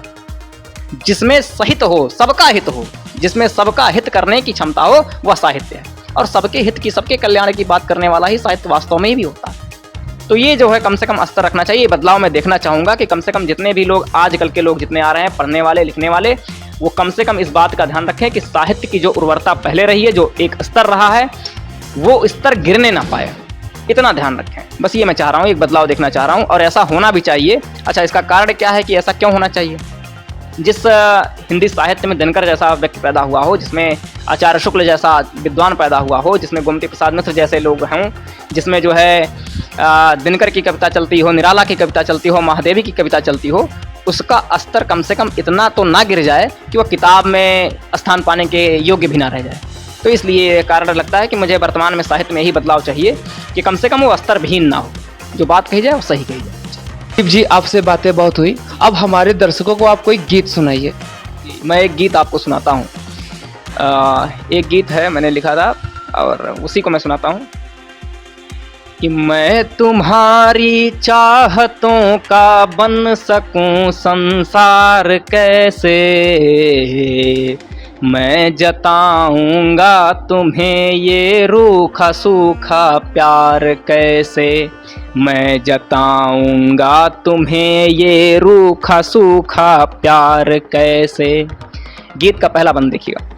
जिसमें सहित हो, सबका हित हो, जिसमें सबका हित करने की क्षमता हो, वह साहित्य है। और सबके हित की, सबके कल्याण की बात करने वाला ही साहित्य वास्तव में भी होता है। तो ये जो है कम से कम स्तर रखना चाहिए। बदलाव मैं देखना चाहूँगा कि कम से कम जितने भी लोग आजकल के लोग जितने आ रहे हैं, पढ़ने वाले लिखने वाले, वो कम से कम इस बात का ध्यान रखें कि साहित्य की जो उर्वरता पहले रही है, जो एक स्तर रहा है, वो स्तर गिरने ना पाए, इतना ध्यान रखें। बस ये मैं चाह रहा हूँ, एक बदलाव देखना चाह रहा हूँ, और ऐसा होना भी चाहिए। अच्छा, इसका कारण क्या है कि ऐसा क्यों होना चाहिए? जिस हिंदी साहित्य में दिनकर जैसा व्यक्ति पैदा हुआ हो, जिसमें आचार्य शुक्ल जैसा विद्वान पैदा हुआ हो, जिसमें गोमती प्रसाद मिश्र जैसे लोग हों, जिसमें जो है दिनकर की कविता चलती हो, निराला की कविता चलती हो, महादेवी की कविता चलती हो, उसका स्तर कम से कम इतना तो ना गिर जाए कि वह किताब में स्थान पाने के योग्य भी ना रह जाए। तो इसलिए कारण लगता है कि मुझे वर्तमान में साहित्य में यही बदलाव चाहिए कि कम से कम वो स्तर विहीन ना हो, जो बात कही जाए वो सही कही जाए। शिव जी, आपसे बातें बहुत हुई, अब हमारे दर्शकों को आप कोई गीत सुनाइए। मैं एक गीत आपको सुनाता हूँ। एक गीत है मैंने लिखा था, और उसी को मैं सुनाता हूँ कि मैं तुम्हारी चाहतों का बन सकूं संसार कैसे, मैं जताऊंगा तुम्हें ये रूखा सूखा प्यार कैसे, मैं जताऊंगा तुम्हें ये रूखा सूखा प्यार कैसे। गीत का पहला बंद देखिएगा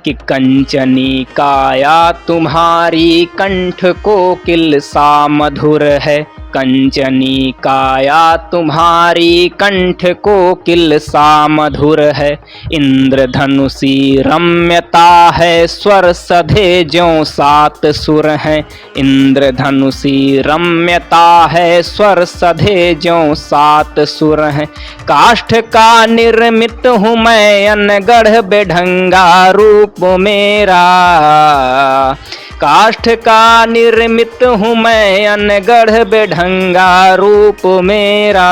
कि कंचनी काया तुम्हारी कंठ कोकिल सा मधुर है, कंचनी काया तुम्हारी कंठ कोकिल सा मधुर है, इंद्रधनुषी रम्यता है स्वर सधे ज्यों 7 सुर हैं, इंद्रधनुषी रम्यता है स्वर सधे ज्यों 7 सुर हैं, काष्ठ का निर्मित हूँ मैं अनगढ़ बेढंगा रूप मेरा, काष्ठ का निर्मित हूँ मैं, अनगढ़ बेढंगा रूप मेरा।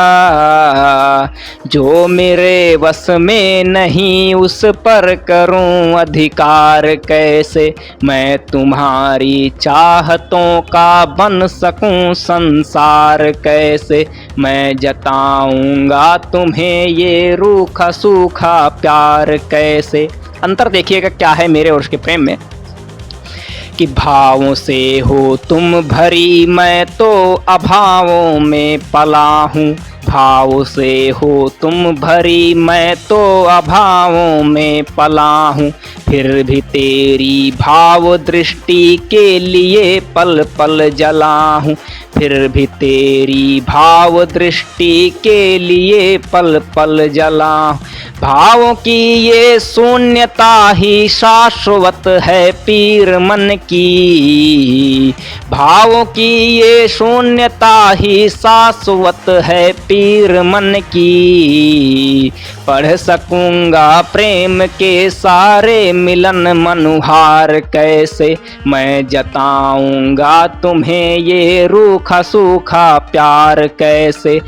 जो मेरे वश में नहीं उस पर करूं अधिकार कैसे। मैं तुम्हारी चाहतों का बन सकूं संसार कैसे। मैं जताऊंगा तुम्हें ये रूखा सूखा प्यार कैसे। अंतर देखिएगा क्या है मेरे और उसके प्रेम में, कि भावों से हो तुम भरी, मैं तो अभावों में पला हूँ। भाव से हो तुम भरी, मैं तो अभावों में पला हूँ। फिर भी तेरी भाव दृष्टि के लिए पल पल जला हूँ। फिर भी तेरी भाव दृष्टि के लिए पल पल जला हूँ। भावों की ये शून्यता ही शाश्वत है पीर मन की। भावों की ये शून्यता ही शाश्वत है पीर मन की। पढ़ सकूंगा प्रेम के सारे मिलन मनुहार कैसे। मैं जताऊंगा तुम्हें ये रूखा सूखा प्यार कैसे।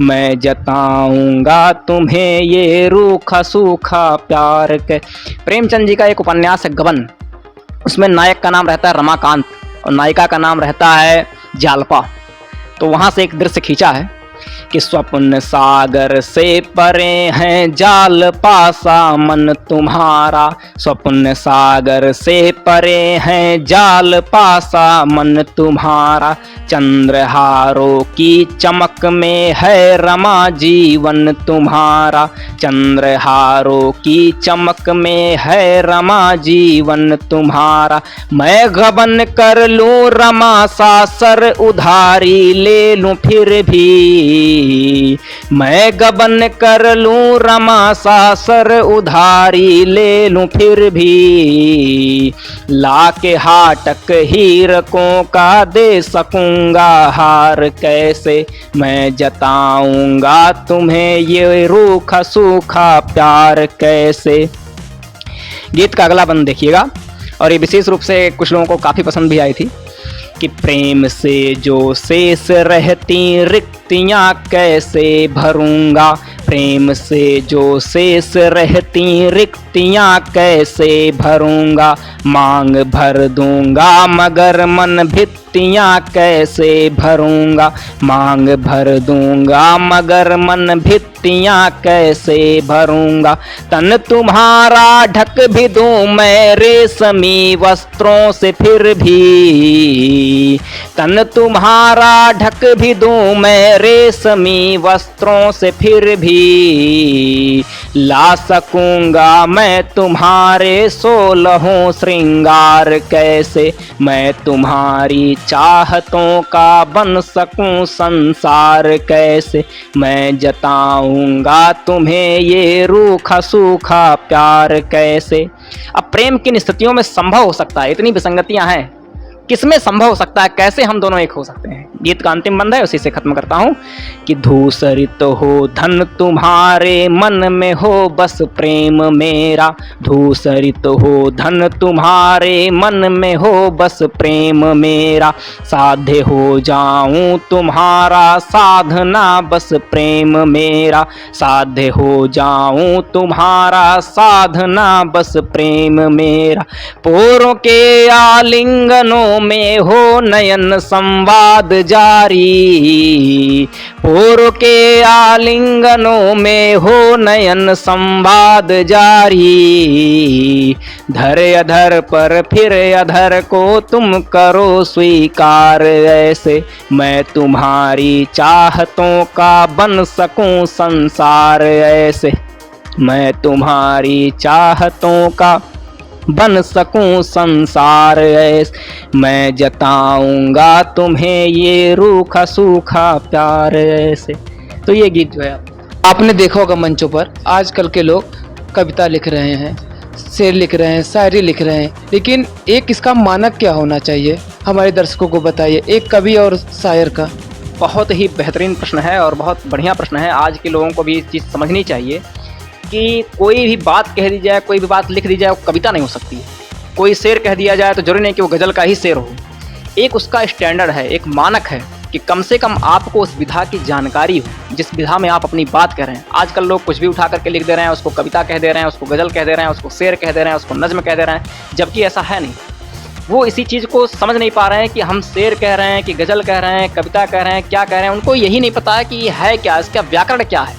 मैं जताऊंगा तुम्हें ये रूखा सूखा प्यार के। प्रेमचंद जी का एक उपन्यास है गबन, उसमें नायक का नाम रहता है रमाकांत और नायिका का नाम रहता है जालपा। तो वहाँ से एक दृश्य खींचा है कि स्वप्न सागर से परे हैं जाल पासा मन तुम्हारा। स्वप्न सागर से परे हैं जाल पासा मन तुम्हारा। चंद्रहारों की चमक में है रमा जीवन तुम्हारा। चंद्रहारों की चमक में है रमा जीवन तुम्हारा। मैं गबन कर लूं रमा सा सर उधारी ले लूं फिर भी। मैं गबन कर लूं रमा सा सर उधारी ले लूं फिर भी। ला के हाटक हीरकों का दे सकूंगा हार कैसे। मैं जताऊंगा तुम्हें ये रूखा सूखा प्यार कैसे। गीत का अगला बंद देखिएगा, और ये विशेष रूप से कुछ लोगों को काफ़ी पसंद भी आई थी कि प्रेम से जो शेष रहती रिक्तियाँ कैसे भरूंगा। प्रेम से जो शेष रहती रिक्तियाँ कैसे भरूंगा। मांग भर दूंगा मगर मन भित्तियाँ कैसे भरूंगा। मांग भर दूंगा मगर मन भित्तियाँ कैसे भरूंगा। तन तुम्हारा ढक भी दूं मैं रेशमी वस्त्रों से फिर भी। तन तुम्हारा ढक भी दूं मैं रेशमी वस्त्रों से फिर भी। ला सकूंगा मैं तुम्हारे 16 श्रृंगार कैसे। मैं तुम्हारी चाहतों का बन सकूं संसार कैसे। मैं जताऊंगा तुम्हें ये रूखा सूखा प्यार कैसे। अब प्रेम किन स्थितियों में संभव हो सकता है, इतनी विसंगतियां हैं, किसमें संभव हो सकता है, कैसे हम दोनों एक हो सकते हैं। गीत का अंतिम बंद है, उसी से खत्म करता हूं कि धूसरित हो धन तुम्हारे मन में हो बस प्रेम मेरा। धूसरित हो धन तुम्हारे मन में हो बस प्रेम मेरा। साध्य हो जाऊं तुम्हारा साधना बस प्रेम मेरा। साध्य हो जाऊं तुम्हारा साधना बस प्रेम मेरा। पोरों के आलिंगनों में हो नयन संवाद जारी। पोरों के आलिंगनों में हो नयन संवाद जारी। धर अधर पर फिर अधर को तुम करो स्वीकार ऐसे। मैं तुम्हारी चाहतों का बन सकूं संसार ऐसे। मैं तुम्हारी चाहतों का बन सकूं संसार ऐसे। मैं जताऊंगा तुम्हें ये रूखा सूखा प्यार ऐसे। तो ये गीत जो है आपने देखा होगा मंचों पर आजकल के लोग कविता लिख रहे हैं, शेर लिख रहे हैं, शायरी लिख रहे हैं, लेकिन एक इसका मानक क्या होना चाहिए, हमारे दर्शकों को बताइए, एक कवि और शायर का। बहुत ही बेहतरीन प्रश्न है और बहुत बढ़िया प्रश्न है। आज के लोगों को भी इस चीज़ समझनी चाहिए कि कोई भी बात कह दी जाए, कोई भी बात लिख दी जाए, वो कविता नहीं हो सकती है। कोई शेर कह दिया जाए तो जरूरी नहीं कि वो गज़ल का ही शेर हो। एक उसका स्टैंडर्ड है, एक मानक है कि कम से कम आपको उस विधा की जानकारी हो जिस विधा में आप अपनी बात कह रहे हैं। आजकल लोग कुछ भी उठा करके लिख दे रहे हैं, उसको कविता कह दे रहे हैं, उसको गज़ल कह दे रहे हैं, उसको शेर कह दे रहे हैं, उसको नज़्म कह दे रहे हैं, जबकि ऐसा है नहीं। वो इसी चीज़ को समझ नहीं पा रहे हैं कि हम शेर कह रहे हैं कि गज़ल कह रहे हैं, कविता कह रहे हैं, क्या कह रहे हैं। उनको यही नहीं पता है कि ये है क्या, इसका व्याकरण क्या है,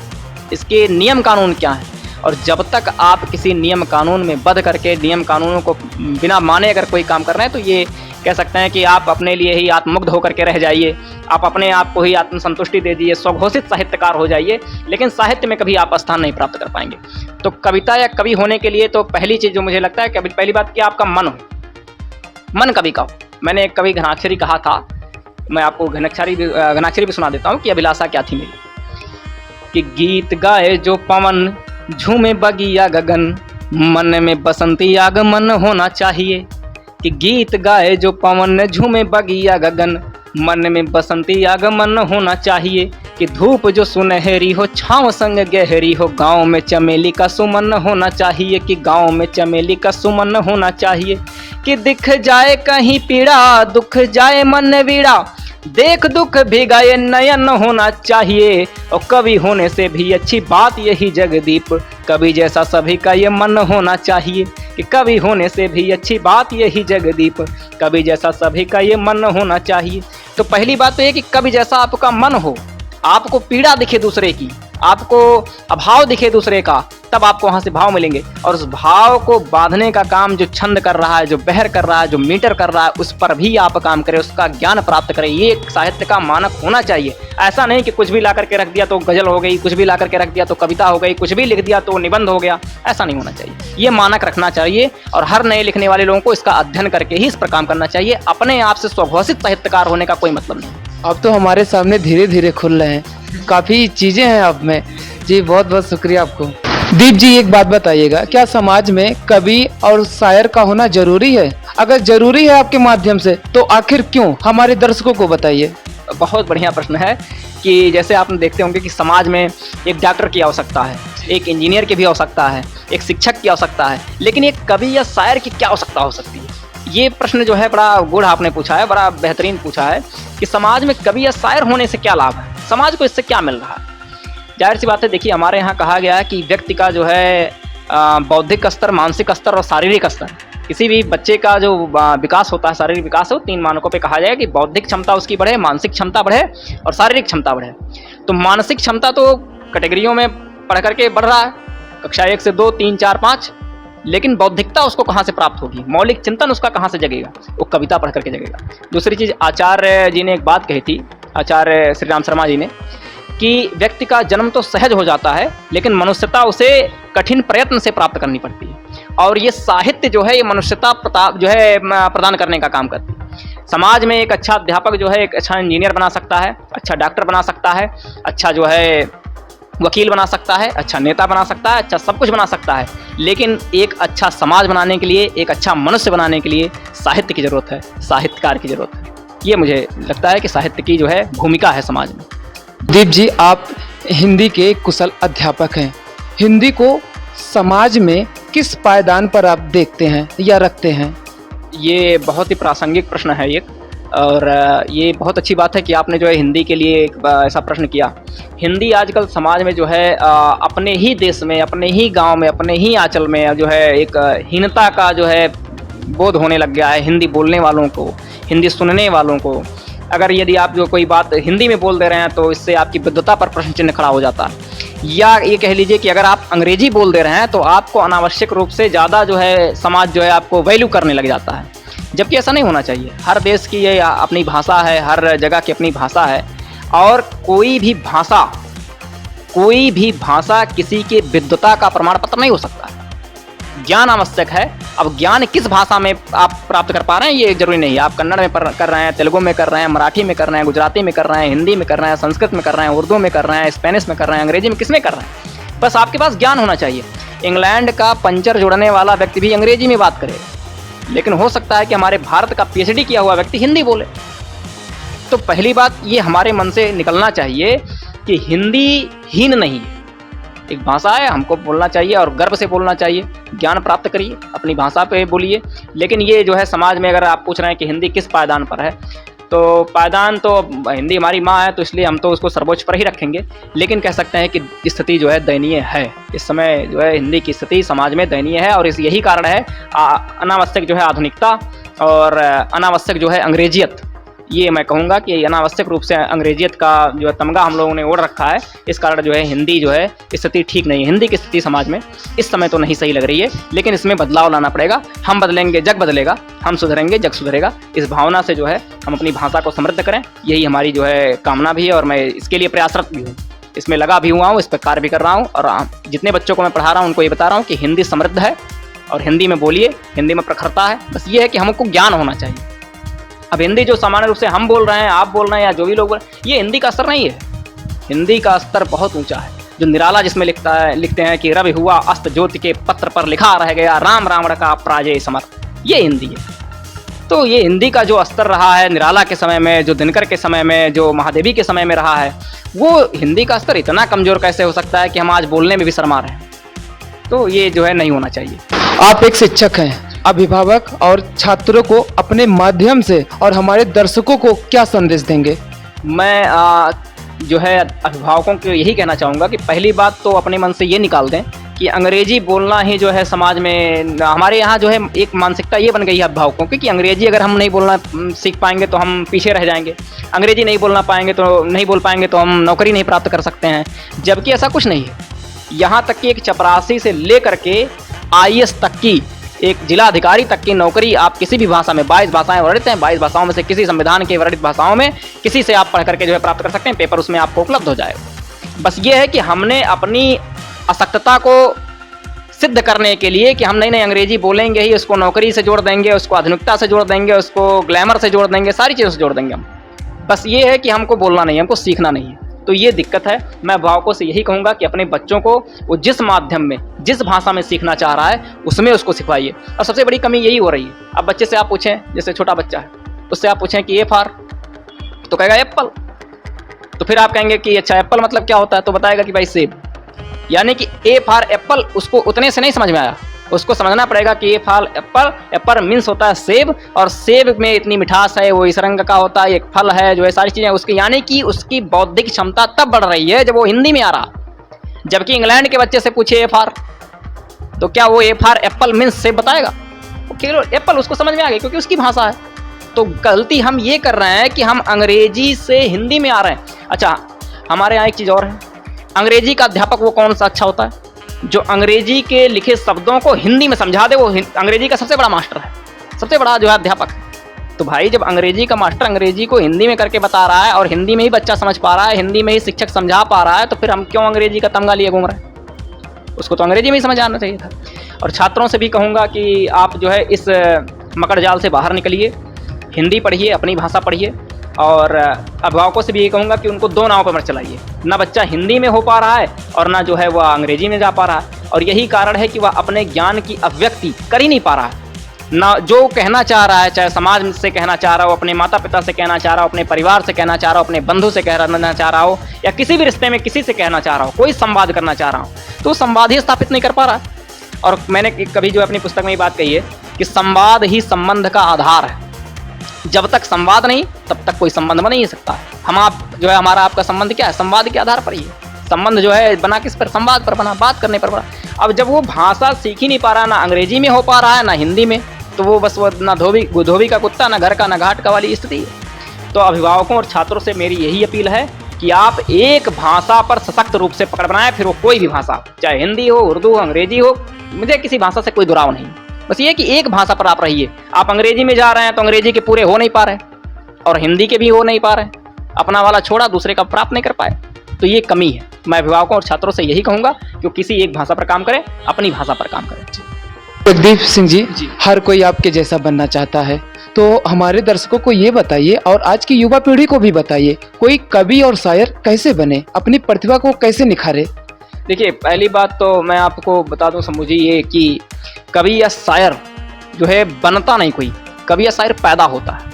इसके नियम कानून क्या हैं। और जब तक आप किसी नियम कानून में बंध करके नियम कानूनों को बिना माने अगर कोई काम कर रहे हैं तो ये कह सकते हैं कि आप अपने लिए ही आत्ममुग्ध होकर के रह जाइए, आप अपने आप को ही आत्मसंतुष्टि दे दीजिए, स्वघोषित साहित्यकार हो जाइए, लेकिन साहित्य में कभी आप स्थान नहीं प्राप्त कर पाएंगे। तो कविता या कवि होने के लिए तो पहली चीज़ जो मुझे लगता है कि पहली बात कि आपका मन हो, मन कवि का हो। मैंने एक कवि घनाक्षरी कहा था, मैं आपको घनाक्षरी भी सुना देता हूँ कि अभिलाषा क्या थी मेरी। कि गीत गाए जो पवन झूमे बगिया गगन, मन में बसंती आगमन होना चाहिए। कि गीत गाए जो पवन झूमे बगिया गगन, मन में बसंती आगमन होना चाहिए। कि धूप जो सुनहरी हो छाँव संग गहरी हो, गाँव में चमेली का सुमन होना चाहिए। कि गाँव में चमेली का सुमन होना चाहिए। कि दिख जाए कहीं पीड़ा दुख जाए मन वीड़ा, देख दुख भिगाए नयन होना चाहिए। और कवि होने से भी अच्छी बात यही जगदीप, कवि जैसा सभी का ये मन होना चाहिए। कि कवि होने से भी अच्छी बात यही जगदीप, कवि जैसा सभी का ये मन होना चाहिए। तो पहली बात तो ये कि कवि जैसा आपका मन हो, आपको पीड़ा दिखे दूसरे की, आपको अभाव दिखे दूसरे का, तब आपको वहाँ से भाव मिलेंगे। और उस भाव को बांधने का काम जो छंद कर रहा है, जो बहर कर रहा है, जो मीटर कर रहा है, उस पर भी आप काम करें, उसका ज्ञान प्राप्त करें। ये एक साहित्य का मानक होना चाहिए। ऐसा नहीं कि कुछ भी ला करके रख दिया तो गज़ल हो गई, कुछ भी ला करके रख दिया तो कविता हो गई, कुछ भी लिख दिया तो निबंध हो गया। ऐसा नहीं होना चाहिए, ये मानक रखना चाहिए। और हर नए लिखने वाले लोगों को इसका अध्ययन करके ही इस पर काम करना चाहिए। अपने आप से स्वघोषित साहित्यकार होने का कोई मतलब नहीं। अब तो हमारे सामने धीरे धीरे खुल रहे हैं, काफ़ी चीज़ें हैं आप में जी। बहुत बहुत शुक्रिया आपको। दीप जी, एक बात बताइएगा, क्या समाज में कवि और शायर का होना जरूरी है? अगर जरूरी है आपके माध्यम से तो आखिर क्यों? हमारे दर्शकों को बताइए। बहुत बढ़िया प्रश्न है। कि जैसे आपने देखते होंगे कि समाज में एक डॉक्टर की आवश्यकता है, एक इंजीनियर की भी आवश्यकता है, एक शिक्षक की आवश्यकता है, लेकिन एक कवि या शायर की क्या आवश्यकता हो सकती है? ये प्रश्न जो है बड़ा गूढ़ आपने पूछा है, बड़ा बेहतरीन पूछा है कि समाज में कवि या शायर होने से क्या लाभ है, समाज को इससे क्या मिल रहा है। जाहिर सी बात है, देखिए हमारे यहाँ कहा गया है कि व्यक्ति का जो है बौद्धिक स्तर, मानसिक स्तर और शारीरिक स्तर, किसी भी बच्चे का जो विकास होता है, शारीरिक विकास हो, 3 मानकों पे कहा जाए कि बौद्धिक क्षमता उसकी बढ़े, मानसिक क्षमता बढ़े और शारीरिक क्षमता बढ़े। तो मानसिक क्षमता तो कैटेगरियों में पढ़ करके बढ़ रहा है, कक्षा 1 से 2, 3, 4, 5, लेकिन बौद्धिकता उसको कहाँ से प्राप्त होगी, मौलिक चिंतन उसका कहाँ से जगेगा? वो कविता पढ़ करके जगेगा। दूसरी चीज़, आचार्य जी ने एक बात कही थी, आचार्य श्री राम शर्मा जी ने, कि व्यक्ति का जन्म तो सहज हो जाता है, लेकिन मनुष्यता उसे कठिन प्रयत्न से प्राप्त करनी पड़ती है। और ये साहित्य जो है, ये मनुष्यता जो है प्रदान करने का काम करती है। समाज में एक अच्छा अध्यापक जो है एक अच्छा इंजीनियर बना सकता है, अच्छा डॉक्टर बना सकता है, अच्छा जो है वकील बना सकता है, अच्छा नेता बना सकता है, अच्छा सब कुछ बना सकता है, लेकिन एक अच्छा समाज बनाने के लिए, एक अच्छा मनुष्य बनाने के लिए साहित्य की ज़रूरत है, साहित्यकार की ज़रूरत है। ये मुझे लगता है कि साहित्य की जो है भूमिका है समाज में। दीप जी, आप हिंदी के कुशल अध्यापक हैं। हिंदी को समाज में किस पायदान पर आप देखते हैं या रखते हैं? ये बहुत ही प्रासंगिक प्रश्न है एक, और ये बहुत अच्छी बात है कि आपने जो है हिंदी के लिए ऐसा प्रश्न किया। हिंदी आजकल समाज में जो है अपने ही देश में, अपने ही गांव में, अपने ही आंचल में जो है एक हीनता का जो है बोध होने लग गया है हिंदी बोलने वालों को, हिंदी सुनने वालों को। अगर यदि आप जो कोई बात हिंदी में बोल दे रहे हैं तो इससे आपकी विद्वता पर प्रश्न चिन्ह खड़ा हो जाता है। या ये कह लीजिए कि अगर आप अंग्रेजी बोल दे रहे हैं तो आपको अनावश्यक रूप से ज़्यादा जो है समाज जो है आपको वैल्यू करने लग जाता है, जबकि ऐसा नहीं होना चाहिए। हर देश की ये अपनी भाषा है, हर जगह की अपनी भाषा है, और कोई भी भाषा किसी के विद्वता का प्रमाण पत्र नहीं हो सकता है। ज्ञान आवश्यक है। अब ज्ञान किस भाषा में आप प्राप्त कर पा रहे हैं ये जरूरी नहीं है। आप कन्नड़ में कर रहे हैं, तेलुगु में कर रहे हैं, मराठी में कर रहे हैं, गुजराती में कर रहे हैं, हिंदी में कर रहे हैं, संस्कृत में कर रहे हैं, उर्दू में कर रहे हैं, स्पेनिश में कर रहे हैं, अंग्रेजी में, किस में कर रहे हैं? बस आपके पास ज्ञान होना चाहिए। इंग्लैंड का पंचर जोड़ने वाला व्यक्ति भी अंग्रेजी में बात करे, लेकिन हो सकता है कि हमारे भारत का PhD किया हुआ व्यक्ति हिंदी बोले। तो पहली बात ये हमारे मन से निकलना चाहिए कि हिंदी हीन नहीं है, एक भाषा है, हमको बोलना चाहिए और गर्व से बोलना चाहिए। ज्ञान प्राप्त करिए, अपनी भाषा पे बोलिए। लेकिन ये जो है समाज में अगर आप पूछ रहे हैं कि हिंदी किस पायदान पर है, तो पायदान तो हिंदी हमारी माँ है, तो इसलिए हम तो उसको सर्वोच्च पर ही रखेंगे। लेकिन कह सकते हैं कि स्थिति जो है दयनीय है। इस समय जो है हिंदी की स्थिति समाज में दयनीय है और यही कारण है अनावश्यक जो है आधुनिकता और अनावश्यक जो है अंग्रेजियत। ये मैं कहूँगा कि अनावश्यक रूप से अंग्रेजियत का जो है तमगा हम लोगों ने ओढ़ रखा है। इस कारण जो है हिंदी जो है स्थिति ठीक नहीं है। हिंदी की स्थिति समाज में इस समय तो नहीं सही लग रही है, लेकिन इसमें बदलाव लाना पड़ेगा। हम बदलेंगे जग बदलेगा, हम सुधरेंगे जग सुधरेगा। इस भावना से जो है हम अपनी भाषा को समृद्ध करें, यही हमारी जो है कामना भी है और मैं इसके लिए प्रयासरत भी हूँ, इसमें लगा भी हुआ हूँ, इस पर कार्य भी कर रहा हूँ। और जितने बच्चों को मैं पढ़ा रहा हूँ उनको ये बता रहा हूँ कि हिंदी समृद्ध है और हिंदी में बोलिए, हिंदी में प्रखरता है। बस ये है कि हमको ज्ञान होना चाहिए। अब हिंदी जो सामान्य रूप से हम बोल रहे हैं, आप बोल रहे हैं या जो भी लोग बोल रहे हैं, ये हिंदी का स्तर नहीं है। हिंदी का स्तर बहुत ऊंचा है। जो निराला जिसमें लिखते हैं कि रवि हुआ अस्त ज्योति के पत्र पर लिखा रह गया राम रावण का पराजय समर, ये हिंदी है। तो ये हिंदी का जो स्तर रहा है निराला के समय में, जो दिनकर के समय में, जो महादेवी के समय में रहा है, वो हिंदी का स्तर इतना कमज़ोर कैसे हो सकता है कि हम आज बोलने में भी शर्मा रहे हैं। तो ये जो है नहीं होना चाहिए। आप एक शिक्षक हैं, अभिभावक और छात्रों को अपने माध्यम से और हमारे दर्शकों को क्या संदेश देंगे? मैं जो है अभिभावकों को यही कहना चाहूँगा कि पहली बात तो अपने मन से ये निकाल दें कि अंग्रेजी बोलना ही जो है समाज में, हमारे यहाँ जो है एक मानसिकता ये बन गई है अभिभावकों की कि अंग्रेजी अगर हम नहीं बोलना सीख पाएंगे तो हम पीछे रह जाएंगे, अंग्रेजी नहीं बोल पाएंगे तो हम नौकरी नहीं प्राप्त कर सकते हैं। जबकि ऐसा कुछ नहीं है। यहाँ तक कि एक चपरासी से लेकर के IAS तक की, एक जिला अधिकारी तक की नौकरी आप किसी भी भाषा में, 22 भाषाएं वर्णित हैं, 22 भाषाओं में से किसी संविधान के वर्णित भाषाओं में किसी से आप पढ़ करके जो है प्राप्त कर सकते हैं। पेपर उसमें आपको उपलब्ध हो जाएगा। बस ये है कि हमने अपनी अशक्तता को सिद्ध करने के लिए कि हम नहीं अंग्रेजी बोलेंगे ही, उसको नौकरी से जोड़ देंगे, उसको आधुनिकता से जोड़ देंगे, उसको ग्लैमर से जोड़ देंगे, सारी चीज़ों से जोड़ देंगे हम। बस ये है कि हमको बोलना नहीं है, हमको सीखना नहीं है। तो ये दिक्कत है। मैं अभिभावकों से यही कहूँगा कि अपने बच्चों को वो जिस माध्यम में, जिस भाषा में सीखना चाह रहा है उसमें उसको सिखवाइए। और सबसे बड़ी कमी यही हो रही है। अब बच्चे से आप पूछें, जैसे छोटा बच्चा है, उससे आप पूछें कि ए फॉर, तो कहेगा एप्पल। तो फिर आप कहेंगे कि अच्छा एप्पल मतलब क्या होता है, तो बताएगा कि भाई सेब। यानी कि ए फॉर एप्पल उसको उतने से नहीं समझ में आया, उसको समझना पड़ेगा कि A for Apple, Apple means होता है सेब, और सेब में इतनी मिठास है, वो इस रंग का होता है, एक फल है जो है, सारी चीज़ें उसकी, यानी कि उसकी बौद्धिक क्षमता तब बढ़ रही है जब वो हिंदी में आ रहा। जबकि इंग्लैंड के बच्चे से पूछे ए फॉर, तो क्या वो ए फॉर एप्पल मीन्स सेब बताएगा? वो केवल एप्पल उसको समझ में आ गई क्योंकि उसकी भाषा है। तो गलती हम ये कर रहे हैं कि हम अंग्रेजी से हिंदी में आ रहे हैं। अच्छा, हमारे यहाँ एक चीज़ और है, अंग्रेजी का अध्यापक वो कौन सा अच्छा होता है? जो अंग्रेजी के लिखे शब्दों को हिंदी में समझा दे, वो अंग्रेजी का सबसे बड़ा मास्टर है, सबसे बड़ा जो है अध्यापक है। तो भाई जब अंग्रेजी का मास्टर अंग्रेजी को हिंदी में करके बता रहा है और हिंदी में ही बच्चा समझ पा रहा है, हिंदी में ही शिक्षक समझा पा रहा है, तो फिर हम क्यों अंग्रेजी का तमगा लिए घूम रहे हैं? उसको तो अंग्रेजी में ही समझ आना चाहिए था। और छात्रों से भी कहूँगा कि आप जो है इस मकड़ जाल से बाहर निकलिए, हिंदी पढ़िए, अपनी भाषा पढ़िए। और अभिभावकों से भी ये कहूँगा कि उनको दो नाव पर मत चलाइए, ना बच्चा हिंदी में हो पा रहा है और ना जो है वह अंग्रेजी में जा पा रहा है। और यही कारण है कि वह अपने ज्ञान की अभिव्यक्ति कर ही नहीं पा रहा है। ना जो कहना चाह रहा है, चाहे समाज से कहना चाह रहा हो, अपने माता पिता से कहना चाह रहा हो, अपने परिवार से कहना चाह रहा हो, अपने बंधु से कहना चाह रहा हो, या किसी भी रिश्ते में किसी से कहना चाह रहा हो, कोई संवाद करना चाह रहा हो, तो संवाद ही स्थापित नहीं कर पा रहा है। और मैंने कभी जो अपनी पुस्तक में ये बात कही है कि संवाद ही संबंध का आधार है। जब तक संवाद नहीं तब तक कोई संबंध बन नहीं सकता। हम आप जो है, हमारा आपका संबंध क्या है? संवाद के आधार पर ही है। संबंध जो है बना किस पर? संवाद पर बना, बात करने पर बना। अब जब वो भाषा सीख ही नहीं पा रहा, ना अंग्रेजी में हो पा रहा है ना हिंदी में, तो वो बस वो ना धोबी का कुत्ता, ना घर का ना घाट का वाली स्थिति है। तो अभिभावकों और छात्रों से मेरी यही अपील है कि आप एक भाषा पर सशक्त रूप से पकड़ बनाएं, फिर वो कोई भी भाषा हो, चाहे हिंदी हो, उर्दू हो, अंग्रेजी हो, मुझे किसी भाषा से कोई दुराव नहीं। बस ये कि एक भाषा पर आप रहिए। आप अंग्रेजी में जा रहे हैं तो अंग्रेजी के पूरे हो नहीं पा रहे और हिंदी के भी हो नहीं पा रहे, अपना वाला छोड़ा दूसरे का प्राप्त नहीं कर पाए, तो ये कमी है। मैं अभिभावकों और छात्रों से यही कहूँगा कि किसी एक भाषा पर काम करें, अपनी भाषा पर काम करें। जगदीप सिंह जी, हर कोई आपके जैसा बनना चाहता है, तो हमारे दर्शकों को ये बताइए और आज की युवा पीढ़ी को भी बताइए, कोई कवि और शायर कैसे बने, अपनी प्रतिभा को कैसे निखारे? देखिए, पहली बात तो मैं आपको बता दूं समझू जी, ये कि कवि या शायर जो है बनता नहीं कोई, कवि या शायर पैदा होता है।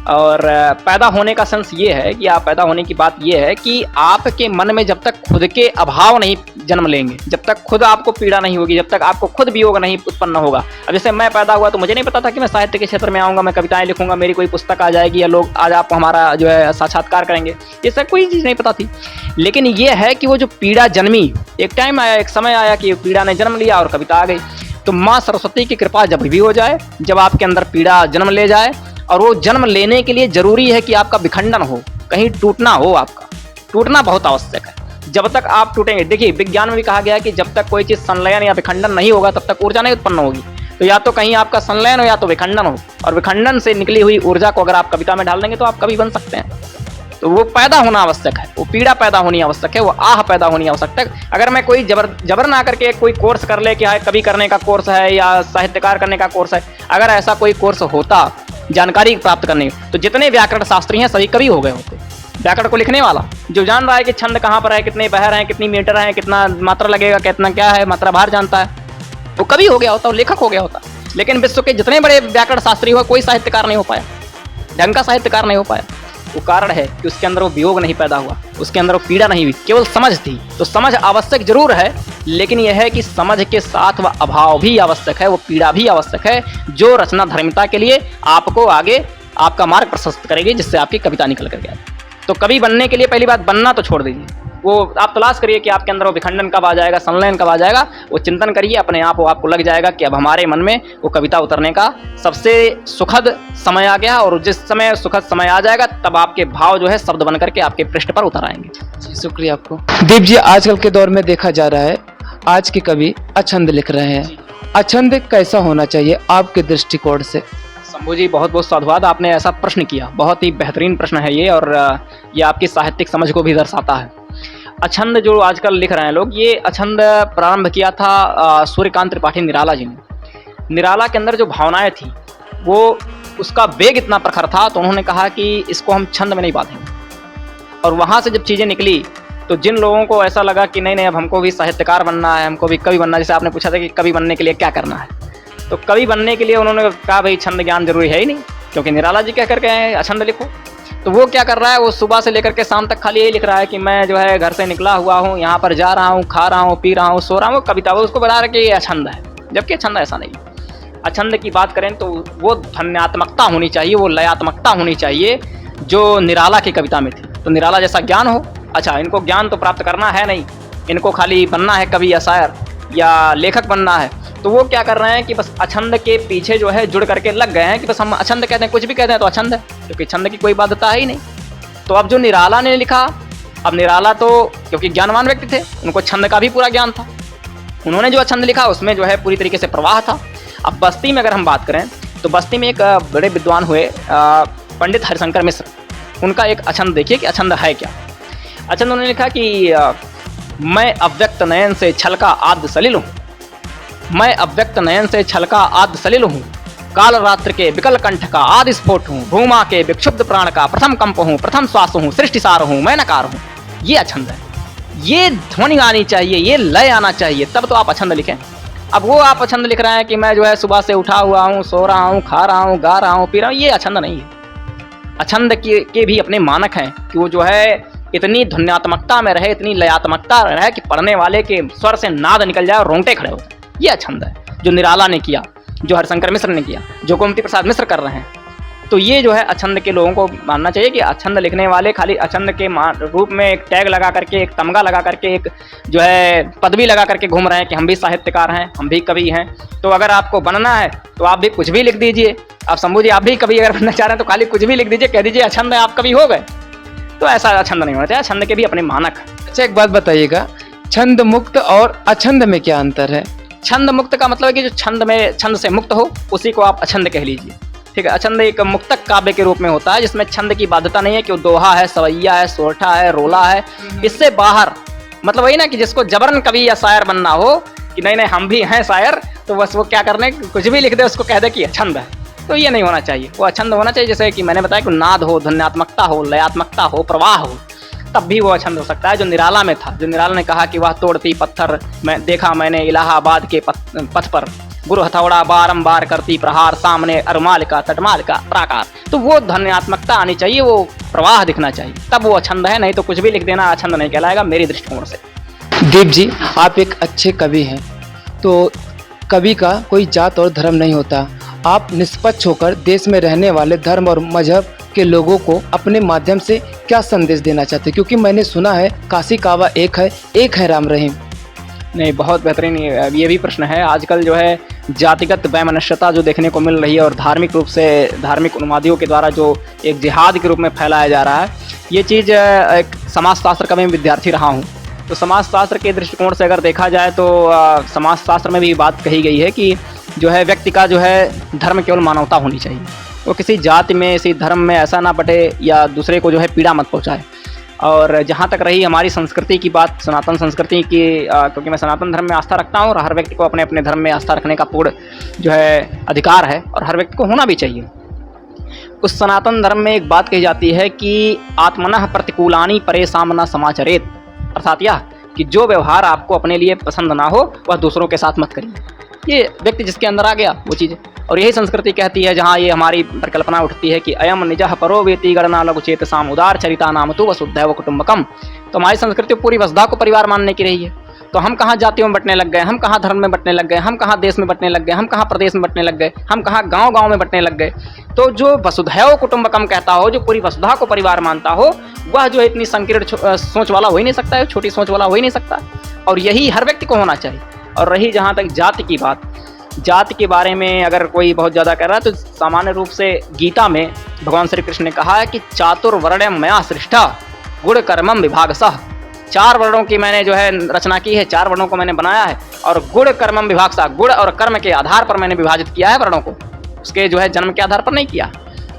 और पैदा होने का सेंस ये है कि आप पैदा होने की बात ये है कि आपके मन में जब तक खुद के अभाव नहीं जन्म लेंगे, जब तक खुद आपको पीड़ा नहीं होगी, जब तक आपको खुद वियोग नहीं उत्पन्न होगा। अब जैसे मैं पैदा हुआ तो मुझे नहीं पता था कि मैं साहित्य के क्षेत्र में आऊँगा, मैं कविताएं लिखूंगा, मेरी कोई पुस्तक आ जाएगी या लोग आज आप हमारा जो है साक्षात्कार करेंगे, ये सब कोई चीज़ नहीं पता थी। लेकिन ये है कि वो जो पीड़ा जन्मी, एक टाइम आया, एक समय आया कि पीड़ा ने जन्म लिया और कविता आ गई। तो माँ सरस्वती की कृपा जब भी हो जाए, जब आपके अंदर पीड़ा जन्म ले जाए, और वो जन्म लेने के लिए जरूरी है कि आपका विखंडन हो, कहीं टूटना हो, आपका टूटना बहुत आवश्यक है। जब तक आप टूटेंगे, देखिए विज्ञान में भी कहा गया है कि जब तक कोई चीज़ संलयन या विखंडन नहीं होगा तब तक ऊर्जा नहीं उत्पन्न होगी। तो या तो कहीं आपका संलयन हो या तो विखंडन हो, और विखंडन से निकली हुई ऊर्जा को अगर आप कविता में डाल देंगे तो आप कवि बन सकते हैं। तो वो पैदा होना आवश्यक है, वो पीड़ा पैदा होनी आवश्यक है, वो आह पैदा होनी आवश्यक है। अगर मैं कोई जबर ना करके कोई कोर्स कर ले कि हाँ कवि करने का कोर्स है या साहित्यकार करने का कोर्स है, अगर ऐसा कोई कोर्स होता जानकारी प्राप्त करने, तो जितने व्याकरण शास्त्री हैं सभी कवि हो गए होते। व्याकरण को लिखने वाला जो जान रहा है कि छंद कहाँ पर है, कितने बहर हैं, कितनी मीटर हैं, कितना मात्रा लगेगा, कितना क्या है, मात्रा भार जानता है, वो कवि हो गया होता, वो लेखक हो गया होता। लेकिन विश्व के जितने बड़े व्याकरण शास्त्री हुआ, कोई साहित्यकार नहीं हो पाया, ढंग का साहित्यकार नहीं हो पाया। वो कारण है कि उसके अंदर वो वियोग नहीं पैदा हुआ, उसके अंदर वो पीड़ा नहीं हुई, केवल समझ थी। तो समझ आवश्यक जरूर है, लेकिन यह है कि समझ के साथ वह अभाव भी आवश्यक है, वो पीड़ा भी आवश्यक है, जो रचना धर्मिता के लिए आपको आगे आपका मार्ग प्रशस्त करेगी, जिससे आपकी कविता निकल कर गया। तो कवि बनने के लिए पहली बात बनना तो छोड़ दीजिए, वो आप तलाश करिए कि आपके अंदर वो विखंडन कब आ जाएगा, संलयन कब आ जाएगा, वो चिंतन करिए अपने आप, वो आपको लग जाएगा कि अब हमारे मन में वो कविता उतरने का सबसे सुखद समय आ गया। और जिस समय सुखद समय आ जाएगा तब आपके भाव जो है शब्द बन करके आपके पृष्ठ पर उतर आएंगे। जी शुक्रिया आपको। दीप जी, आजकल के दौर में देखा जा रहा है आज के कवि अछंद लिख रहे हैं, अछंद कैसा होना चाहिए आपके दृष्टिकोण से? शंभू जी, बहुत बहुत साधुवाद, आपने ऐसा प्रश्न किया, बहुत ही बेहतरीन प्रश्न है ये, और ये आपकी साहित्यिक समझ को भी दर्शाता है। अछंद जो आजकल लिख रहे हैं लोग, ये अछंद प्रारंभ किया था सूर्यकांत त्रिपाठी निराला जी ने। निराला के अंदर जो भावनाएं थी, वो उसका वेग इतना प्रखर था, तो उन्होंने कहा कि इसको हम छंद में नहीं बांधेंगे। और वहाँ से जब चीज़ें निकली तो जिन लोगों को ऐसा लगा कि नहीं नहीं अब हमको भी साहित्यकार बनना है, हमको भी कवि बनना है, जैसे आपने पूछा था कि कवि बनने के लिए क्या करना है, तो कवि बनने के लिए उन्होंने कहा भाई छंद ज्ञान जरूरी है ही नहीं, क्योंकि निराला जी कह करके आए अछंद लिखो। तो वो क्या कर रहा है, वो सुबह से लेकर के शाम तक खाली यही लिख रहा है कि मैं जो है घर से निकला हुआ हूँ, यहाँ पर जा रहा हूँ, खा रहा हूँ, पी रहा हूँ, सो रहा हूँ, कविता वो उसको बता रहा है कि ये अछंद है, जबकि अछंद ऐसा नहीं। अछंद की बात करें तो वो धन्यात्मकता होनी चाहिए, वो लयात्मकता होनी चाहिए जो निराला की कविता में थी। तो निराला जैसा ज्ञान हो, अच्छा इनको ज्ञान तो प्राप्त करना है नहीं, इनको खाली बनना है कवि या शायर या लेखक बनना है, तो वो क्या कर रहे हैं कि बस अछंद के पीछे जो है जुड़ करके लग गए हैं कि बस हम अछंद कहते हैं, कुछ भी कहते हैं तो अछंद है, क्योंकि छंद की कोई बाध्यता है ही नहीं। तो अब जो निराला ने लिखा, अब निराला तो क्योंकि ज्ञानवान व्यक्ति थे, उनको छंद का भी पूरा ज्ञान था, उन्होंने जो छंद लिखा उसमें जो है पूरी तरीके से प्रवाह था। अब बस्ती में अगर हम बात करें तो बस्ती में एक बड़े विद्वान हुए पंडित हरिशंकर मिश्र, उनका एक अछंद देखिए कि अछंद है क्या। अछंद उन्होंने लिखा कि मैं अव्यक्त नयन से छलका आद्य सलिल हूँ, मैं अव्यक्त नयन से छलका आद्य सलिल हूँ, काल रात्र के विकल कंठ का आदि स्फोट हूँ, भूमा के विक्षुब्ध प्राण का प्रथम कंप हूँ, प्रथम श्वास हूँ, सृष्टिसार हूँ, मैं नकार हूँ। ये अछंद है, ये ध्वनि आनी चाहिए, ये लय आना चाहिए, तब तो आप अछंद लिखें। अब वो आप अछंद लिख रहे हैं कि मैं जो है सुबह से उठा हुआ हूँ, सो रहा हूँ, खा रहा हूँ, गा रहा हूँ, पी रहा हूँ, ये अछंद नहीं है। अछंद के भी अपने मानक हैं कि वो जो है इतनी ध्वन्यात्मकता में रहे, इतनी लयात्मकता रहे कि पढ़ने वाले के स्वर से नाद निकल जाए और रोंगटे खड़े हो जाए। ये अछंद है जो निराला ने किया, जो हरिशंकर मिश्र ने किया, जो गोमती प्रसाद मिश्र कर रहे हैं। तो ये जो है अछंद के लोगों को मानना चाहिए कि अछंद लिखने वाले खाली अछंद के रूप में एक टैग लगा करके, एक तमगा लगा करके, एक जो है पदवी लगा करके घूम रहे हैं कि हम भी साहित्यकार हैं, हम भी कवि हैं। तो अगर आपको बनना है तो आप भी कुछ भी लिख दीजिए। आप शंभू जी, आप भी कवि अगर बनना चाह रहे हैं तो खाली कुछ भी लिख दीजिए, कह दीजिए अछंद है, आप कवि हो गए। तो ऐसा अछंद नहीं होना चाहिए, छंद के भी अपने मानक हैं। अच्छा एक बात बताइएगा, छंद मुक्त और अछंद में क्या अंतर है? छंद मुक्त का मतलब है कि जो छंद में छंद से मुक्त हो उसी को आप अछंद कह लीजिए, ठीक है। अछंद एक मुक्तक काव्य के रूप में होता है जिसमें छंद की बाध्यता नहीं है कि वो दोहा है, सवैया है, सोरठा है, रोला है, इससे बाहर। मतलब वही ना कि जिसको जबरन कवि या शायर बनना हो कि नहीं नहीं हम भी हैं शायर, तो बस वो क्या करने कुछ भी लिख दे, उसको कह दे कि अछंद है। तो ये नहीं होना चाहिए, वो अछंद होना चाहिए जैसे कि मैंने बताया कि नाद हो, ध्वन्यात्मकता हो, लयात्मकता हो, प्रवाह हो, तब भी वो अछंद हो सकता है। जो निराला में था, जो निराला ने कहा कि वह तोड़ती पत्थर मैं देखा मैंने इलाहाबाद के पथ पर, गुरु हथौड़ा बारंबार करती प्रहार, सामने अरमाल का तटमाल का प्राकार। तो वो ध्वन्यात्मकता आनी चाहिए, वो प्रवाह दिखना चाहिए, तब वो अछंद है, नहीं तो कुछ भी लिख देना अछंद नहीं कहलाएगा मेरे दृष्टिकोण से। दीप जी, आप एक अच्छे कवि हैं, तो कवि का कोई जात और धर्म नहीं होता। आप निष्पक्ष होकर देश में रहने वाले धर्म और मजहब के लोगों को अपने माध्यम से क्या संदेश देना चाहते हैं? क्योंकि मैंने सुना है काशी कावा एक है राम रहीम। नहीं, बहुत बेहतरीन ये भी प्रश्न है। आजकल जो है जातिगत वैमनस्यता जो देखने को मिल रही है और धार्मिक रूप से धार्मिक उन्मादियों के द्वारा जो एक जिहाद के रूप में फैलाया जा रहा है, ये चीज़ एक समाजशास्त्र का मैं विद्यार्थी रहा हूँ, तो समाजशास्त्र के दृष्टिकोण से अगर देखा जाए तो समाजशास्त्र में भी बात कही गई है कि जो है व्यक्ति का जो है धर्म केवल मानवता होनी चाहिए, वो किसी जाति में किसी धर्म में ऐसा ना बटे या दूसरे को जो है पीड़ा मत पहुँचाए। और जहाँ तक रही हमारी संस्कृति की बात, सनातन संस्कृति की, क्योंकि मैं सनातन धर्म में आस्था रखता हूँ और हर व्यक्ति को अपने अपने धर्म में आस्था रखने का पूर्ण जो है अधिकार है और हर व्यक्ति को होना भी चाहिए। उस सनातन धर्म में एक बात कही जाती है कि आत्मनः प्रतिकूलानि परे सामना समाचरेत, अर्थात यह कि जो व्यवहार आपको अपने लिए पसंद ना हो वह दूसरों के साथ मत करिए। ये व्यक्ति जिसके अंदर आ गया वो चीज़, और यही संस्कृति कहती है, जहाँ ये हमारी परिकल्पना उठती है कि अयम निजः परो वेति गणना लघुचेत साम उदार चरिता नाम तु वसुधैव कुटुंबकम। तो हमारी संस्कृति पूरी वसुधा को परिवार मानने की रही है। तो हम कहाँ जातियों में बंटने लग गए, हम कहाँ धर्म में बंटने लग गए, हम कहाँ देश में बंटने लग गए, हम कहाँ प्रदेश में बंटने लग गए, हम कहाँ गांव-गांव में बंटने लग गए। तो जो वसुधैव कुटुंबकम कहता हो, जो पूरी वसुधा को परिवार मानता हो, वह जो इतनी संकीर्ण सोच वाला हो ही नहीं सकता है, छोटी सोच वाला हो ही नहीं सकता, और यही हर व्यक्ति को होना चाहिए। और रही जहाँ तक जाति की बात, जाति के बारे में अगर कोई बहुत ज़्यादा कर रहा है तो सामान्य रूप से गीता में भगवान श्री कृष्ण ने कहा है कि चातुर्वर्ण्यम मया सृष्टा गुण कर्मम विभागसः। 4 वर्णों की मैंने जो है रचना की है, 4 वर्णों को मैंने बनाया है और गुण कर्मम विभागसः, गुण और कर्म के आधार पर मैंने विभाजित किया है वर्णों को, उसके जो है जन्म के आधार पर नहीं किया।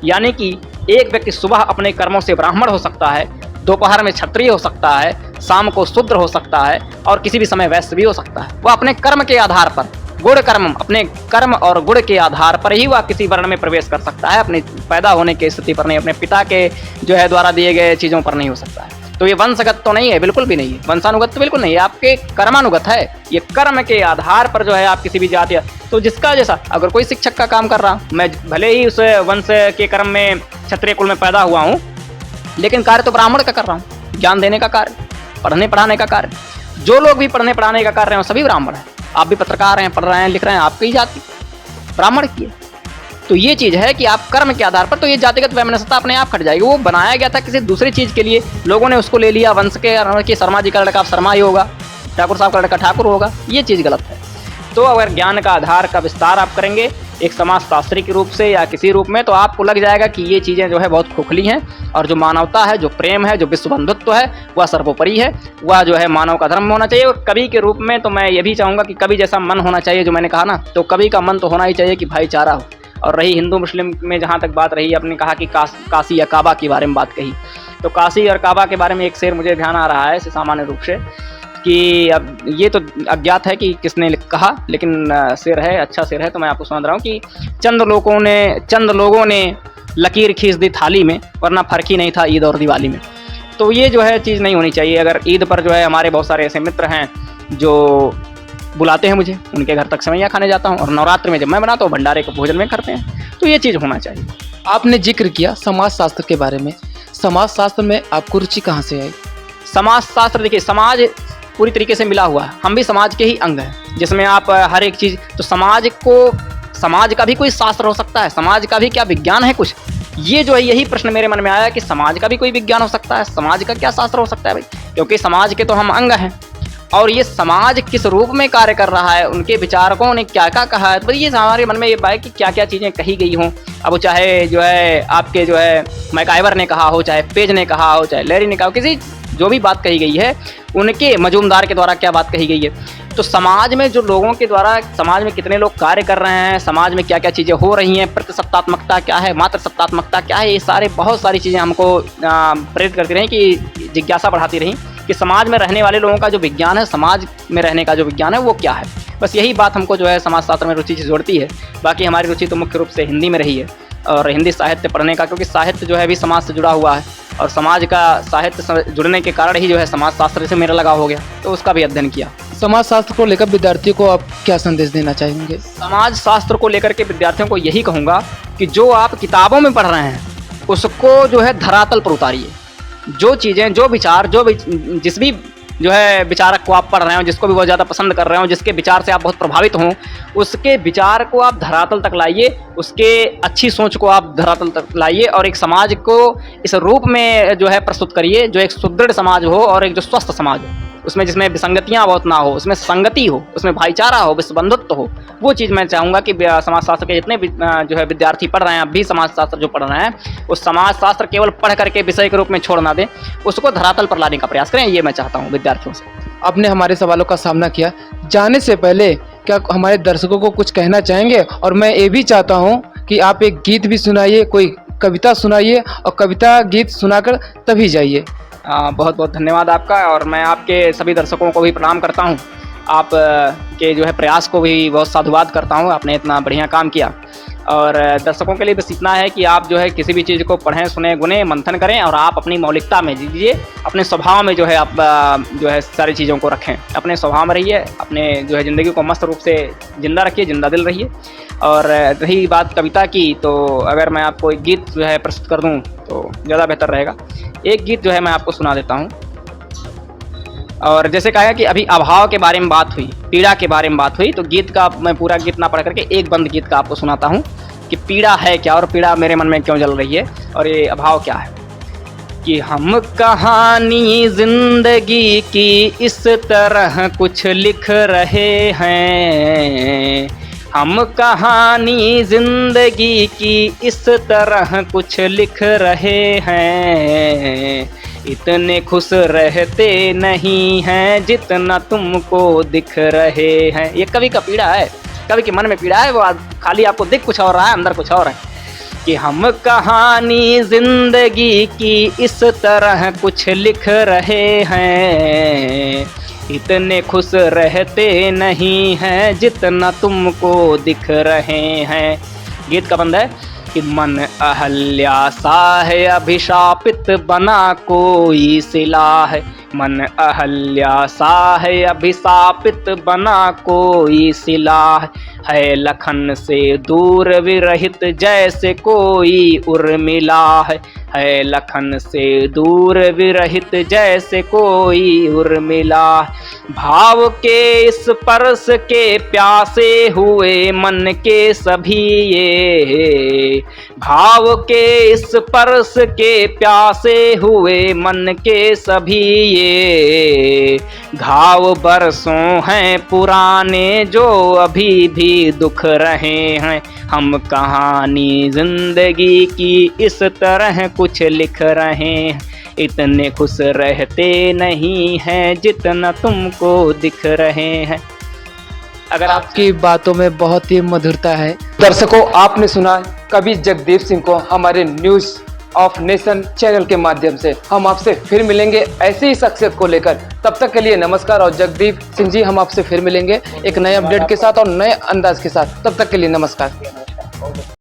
यानी कि एक व्यक्ति सुबह अपने कर्मों से ब्राह्मण हो सकता है, दोपहर में क्षत्रिय हो सकता है, शाम को शूद्र हो सकता है और किसी भी समय वैश्य भी हो सकता है। वह अपने कर्म के आधार पर, गुण कर्म, अपने कर्म और गुण के आधार पर ही वह किसी वर्ण में प्रवेश कर सकता है, अपने पैदा होने की स्थिति पर नहीं, अपने पिता के जो है द्वारा दिए गए चीज़ों पर नहीं हो सकता है। तो ये वंशगत तो नहीं है, बिल्कुल भी नहीं है, वंशानुगत तो बिल्कुल नहीं है, आपके कर्मानुगत है। ये कर्म के आधार पर जो है आप किसी भी जाति, तो जिसका जैसा, अगर कोई शिक्षक का काम कर रहा, मैं भले ही उस वंश के कर्म में क्षत्रिय कुल में पैदा हुआ हूँ, लेकिन कार्य तो ब्राह्मण का कर रहा हूँ, ज्ञान देने का कार्य, पढ़ने पढ़ाने का कार्य। जो लोग भी पढ़ने पढ़ाने का कर रहे हैं सभी ब्राह्मण हैं। आप भी पत्रकार हैं, पढ़ रहे हैं, लिख रहे हैं, आपकी ही जाति ब्राह्मण की है। तो ये चीज़ है कि आप कर्म के आधार पर, तो ये जातिगत वैमनस्यता अपने आप हट जाएगी। वो बनाया गया था किसी दूसरी चीज़ के लिए, लोगों ने उसको ले लिया वंश के, शर्मा जी का लड़का शर्मा ही होगा, ठाकुर साहब का लड़का ठाकुर होगा, ये चीज़ गलत है। तो अगर ज्ञान का आधार का विस्तार आप करेंगे एक समाजशास्त्री के रूप से या किसी रूप में, तो आपको लग जाएगा कि ये चीज़ें जो है बहुत खोखली हैं और जो मानवता है, जो प्रेम है, जो विश्व बंधुत्व है, वह सर्वोपरि है, वह जो है मानव का धर्म होना चाहिए। और कवि के रूप में तो मैं ये भी चाहूँगा कि कवि जैसा मन होना चाहिए, जो मैंने कहा ना, तो कवि का मन तो होना ही चाहिए कि भाईचारा हो। और रही हिंदू मुस्लिम में जहाँ तक बात रही, आपने कहा कि काशी या काबा के बारे में बात कही, तो काशी और काबा के बारे में एक शेर मुझे ध्यान आ रहा है सामान्य रूप से, कि अब ये तो अज्ञात है कि किसने कहा, लेकिन शेर है, अच्छा शेर है, तो मैं आपको सुना रहा हूँ कि चंद लोगों ने लकीर खींच दी थाली में, वरना फर्क ही नहीं था ईद और दिवाली में। तो ये जो है चीज़ नहीं होनी चाहिए। अगर ईद पर जो है हमारे बहुत सारे ऐसे मित्र हैं जो बुलाते हैं मुझे, उनके घर तक सेवैयाँ खाने जाता हूँ, और नवरात्र में जब मैं बनाता हूँ भंडारे को भोजन में करते हैं, तो ये चीज़ होना चाहिए। आपने जिक्र किया समाजशास्त्र के बारे में, समाजशास्त्र में आपको रुचि कहाँ से आई? समाजशास्त्र, देखिए समाज पूरी तरीके से मिला हुआ है, हम भी समाज के ही अंग हैं, जिसमें आप हर एक चीज़, तो समाज का भी कोई शास्त्र हो सकता है, समाज का भी क्या विज्ञान है कुछ, ये जो है यही प्रश्न मेरे मन में आया कि समाज का भी कोई विज्ञान हो सकता है, समाज का क्या शास्त्र हो सकता है भाई, क्योंकि समाज के तो हम अंग हैं, और ये समाज किस रूप में कार्य कर रहा है, उनके विचारकों ने क्या क्या कहा है, तो ये हमारे मन में ये बात कि क्या क्या चीज़ें कही गई हों। अब चाहे जो है आपके जो है मैकाइवर ने कहा हो, चाहे पेज ने कहा हो, चाहे लेरी ने कहा हो, किसी जो भी बात कही गई है, उनके मजूमदार के द्वारा क्या बात कही गई है, तो समाज में जो लोगों के द्वारा समाज में कितने लोग कार्य कर रहे हैं, समाज में क्या क्या चीज़ें हो रही हैं, प्रतिसत्तात्मकता क्या है, मात्र सत्तात्मकता क्या है, ये सारे बहुत सारी चीज़ें हमको प्रेरित करती रहीं, कि जिज्ञासा बढ़ाती रहीं कि समाज में रहने वाले लोगों का जो विज्ञान है, समाज में रहने का जो विज्ञान है वो क्या है। बस यही बात हमको जो है समाजशास्त्र में रुचि जोड़ती है। बाकी हमारी रुचि तो मुख्य रूप से हिंदी में रही है, और हिंदी साहित्य पढ़ने का, क्योंकि साहित्य जो है भी समाज से जुड़ा हुआ है, और समाज का साहित्य जुड़ने के कारण ही जो है समाजशास्त्र से मेरा लगाव हो गया, तो उसका भी अध्ययन किया। समाज शास्त्र को लेकर विद्यार्थियों को आप क्या संदेश देना चाहेंगे? समाज शास्त्र को लेकर के विद्यार्थियों को यही कहूँगा कि जो आप किताबों में पढ़ रहे हैं उसको जो है धरातल पर उतारिए। जो चीज़ें, जो विचार, जिस भी जो है विचारक को आप पढ़ रहे हो, जिसको भी बहुत ज़्यादा पसंद कर रहे हो, जिसके विचार से आप बहुत प्रभावित हों, उसके विचार को आप धरातल तक लाइए, उसके अच्छी सोच को आप धरातल तक लाइए और एक समाज को इस रूप में जो है प्रस्तुत करिए जो एक सुदृढ़ समाज हो और एक जो स्वस्थ समाज हो, उसमें जिसमें विसंगतियाँ बहुत ना हो, उसमें संगति हो, उसमें भाईचारा हो, विश्व बंधुत्व हो। वो चीज़ मैं चाहूँगा कि समाजशास्त्र के जितने भी जो है विद्यार्थी पढ़ रहे हैं, अब भी समाजशास्त्र जो पढ़ रहे हैं, उस समाजशास्त्र केवल पढ़ करके विषय के रूप में छोड़ ना दें, उसको धरातल पर लाने का प्रयास करें। ये मैं चाहता हूँ विद्यार्थियों से। आपने हमारे सवालों का सामना किया। जाने से पहले क्या हमारे दर्शकों को कुछ कहना चाहेंगे? और मैं ये भी चाहता हूँ कि आप एक गीत भी सुनाइए, कोई कविता सुनाइए और कविता गीत सुनाकर तभी जाइए। बहुत बहुत धन्यवाद आपका और मैं आपके सभी दर्शकों को भी प्रणाम करता हूँ। आप के जो है प्रयास को भी बहुत साधुवाद करता हूँ, आपने इतना बढ़िया काम किया। और दर्शकों के लिए बस इतना है कि आप जो है किसी भी चीज़ को पढ़ें, सुने, गुने, मंथन करें और आप अपनी मौलिकता में दीजिए, अपने स्वभाव में जो है आप जो है सारी चीज़ों को रखें, अपने स्वभाव में रहिए, अपने जो है ज़िंदगी को मस्त रूप से जिंदा रखिए, जिंदा दिल रहिए। और रही बात कविता की, तो अगर मैं आपको एक गीत जो है प्रस्तुत कर दूं तो ज़्यादा बेहतर रहेगा। एक गीत जो है मैं आपको सुना देता हूं। और जैसे कहा कि अभी अभाव के बारे में बात हुई, पीड़ा के बारे में बात हुई, तो गीत का मैं पूरा गीत ना पढ़ करके एक बंद गीत का आपको सुनाता हूं कि पीड़ा है क्या और पीड़ा मेरे मन में क्यों जल रही है और ये अभाव क्या है। कि हम कहानी जिंदगी की इस तरह कुछ लिख रहे हैं, हम कहानी जिंदगी की इस तरह कुछ लिख रहे हैं, इतने खुश रहते नहीं हैं जितना तुमको दिख रहे हैं। ये कवि का पीड़ा है, कवि के मन में पीड़ा है, वो खाली आपको दिख कुछ और रहा है, अंदर कुछ और है। कि हम कहानी जिंदगी की इस तरह कुछ लिख रहे हैं, इतने खुश रहते नहीं हैं जितना तुमको दिख रहे हैं। गीत का बंद है कि मन अहल्या सा है अभिशापित बना कोई सिला है, मन अहल्या सा है अभिशापित बना कोई सिला है, लखन से दूर विरहित जैसे कोई उर्मिला है, लखन से दूर विरहित जैसे कोई उर्मिला। भाव के इस परस के प्यासे हुए मन के सभी ये, भाव के इस परस के प्यासे हुए मन के सभी ये, घाव बरसों हैं पुराने जो अभी भी दुख रहे हैं, हम कहानी जिंदगी की इस तरह कुछ लिख रहे हैं, इतने खुश रहते नहीं हैं जितना तुमको दिख रहे हैं। अगर आपकी बातों में बहुत ही मधुरता है। दर्शकों, आपने सुना कवि जगदीप सिंह को हमारे न्यूज़ ऑफ नेशन चैनल के माध्यम से। हम आपसे फिर मिलेंगे ऐसे ही शख्सियत को लेकर। तब तक के लिए नमस्कार। और जगदीप सिंह जी, हम आपसे फिर मिलेंगे एक नए अपडेट के साथ और नए अंदाज के साथ। तब तक के लिए नमस्कार।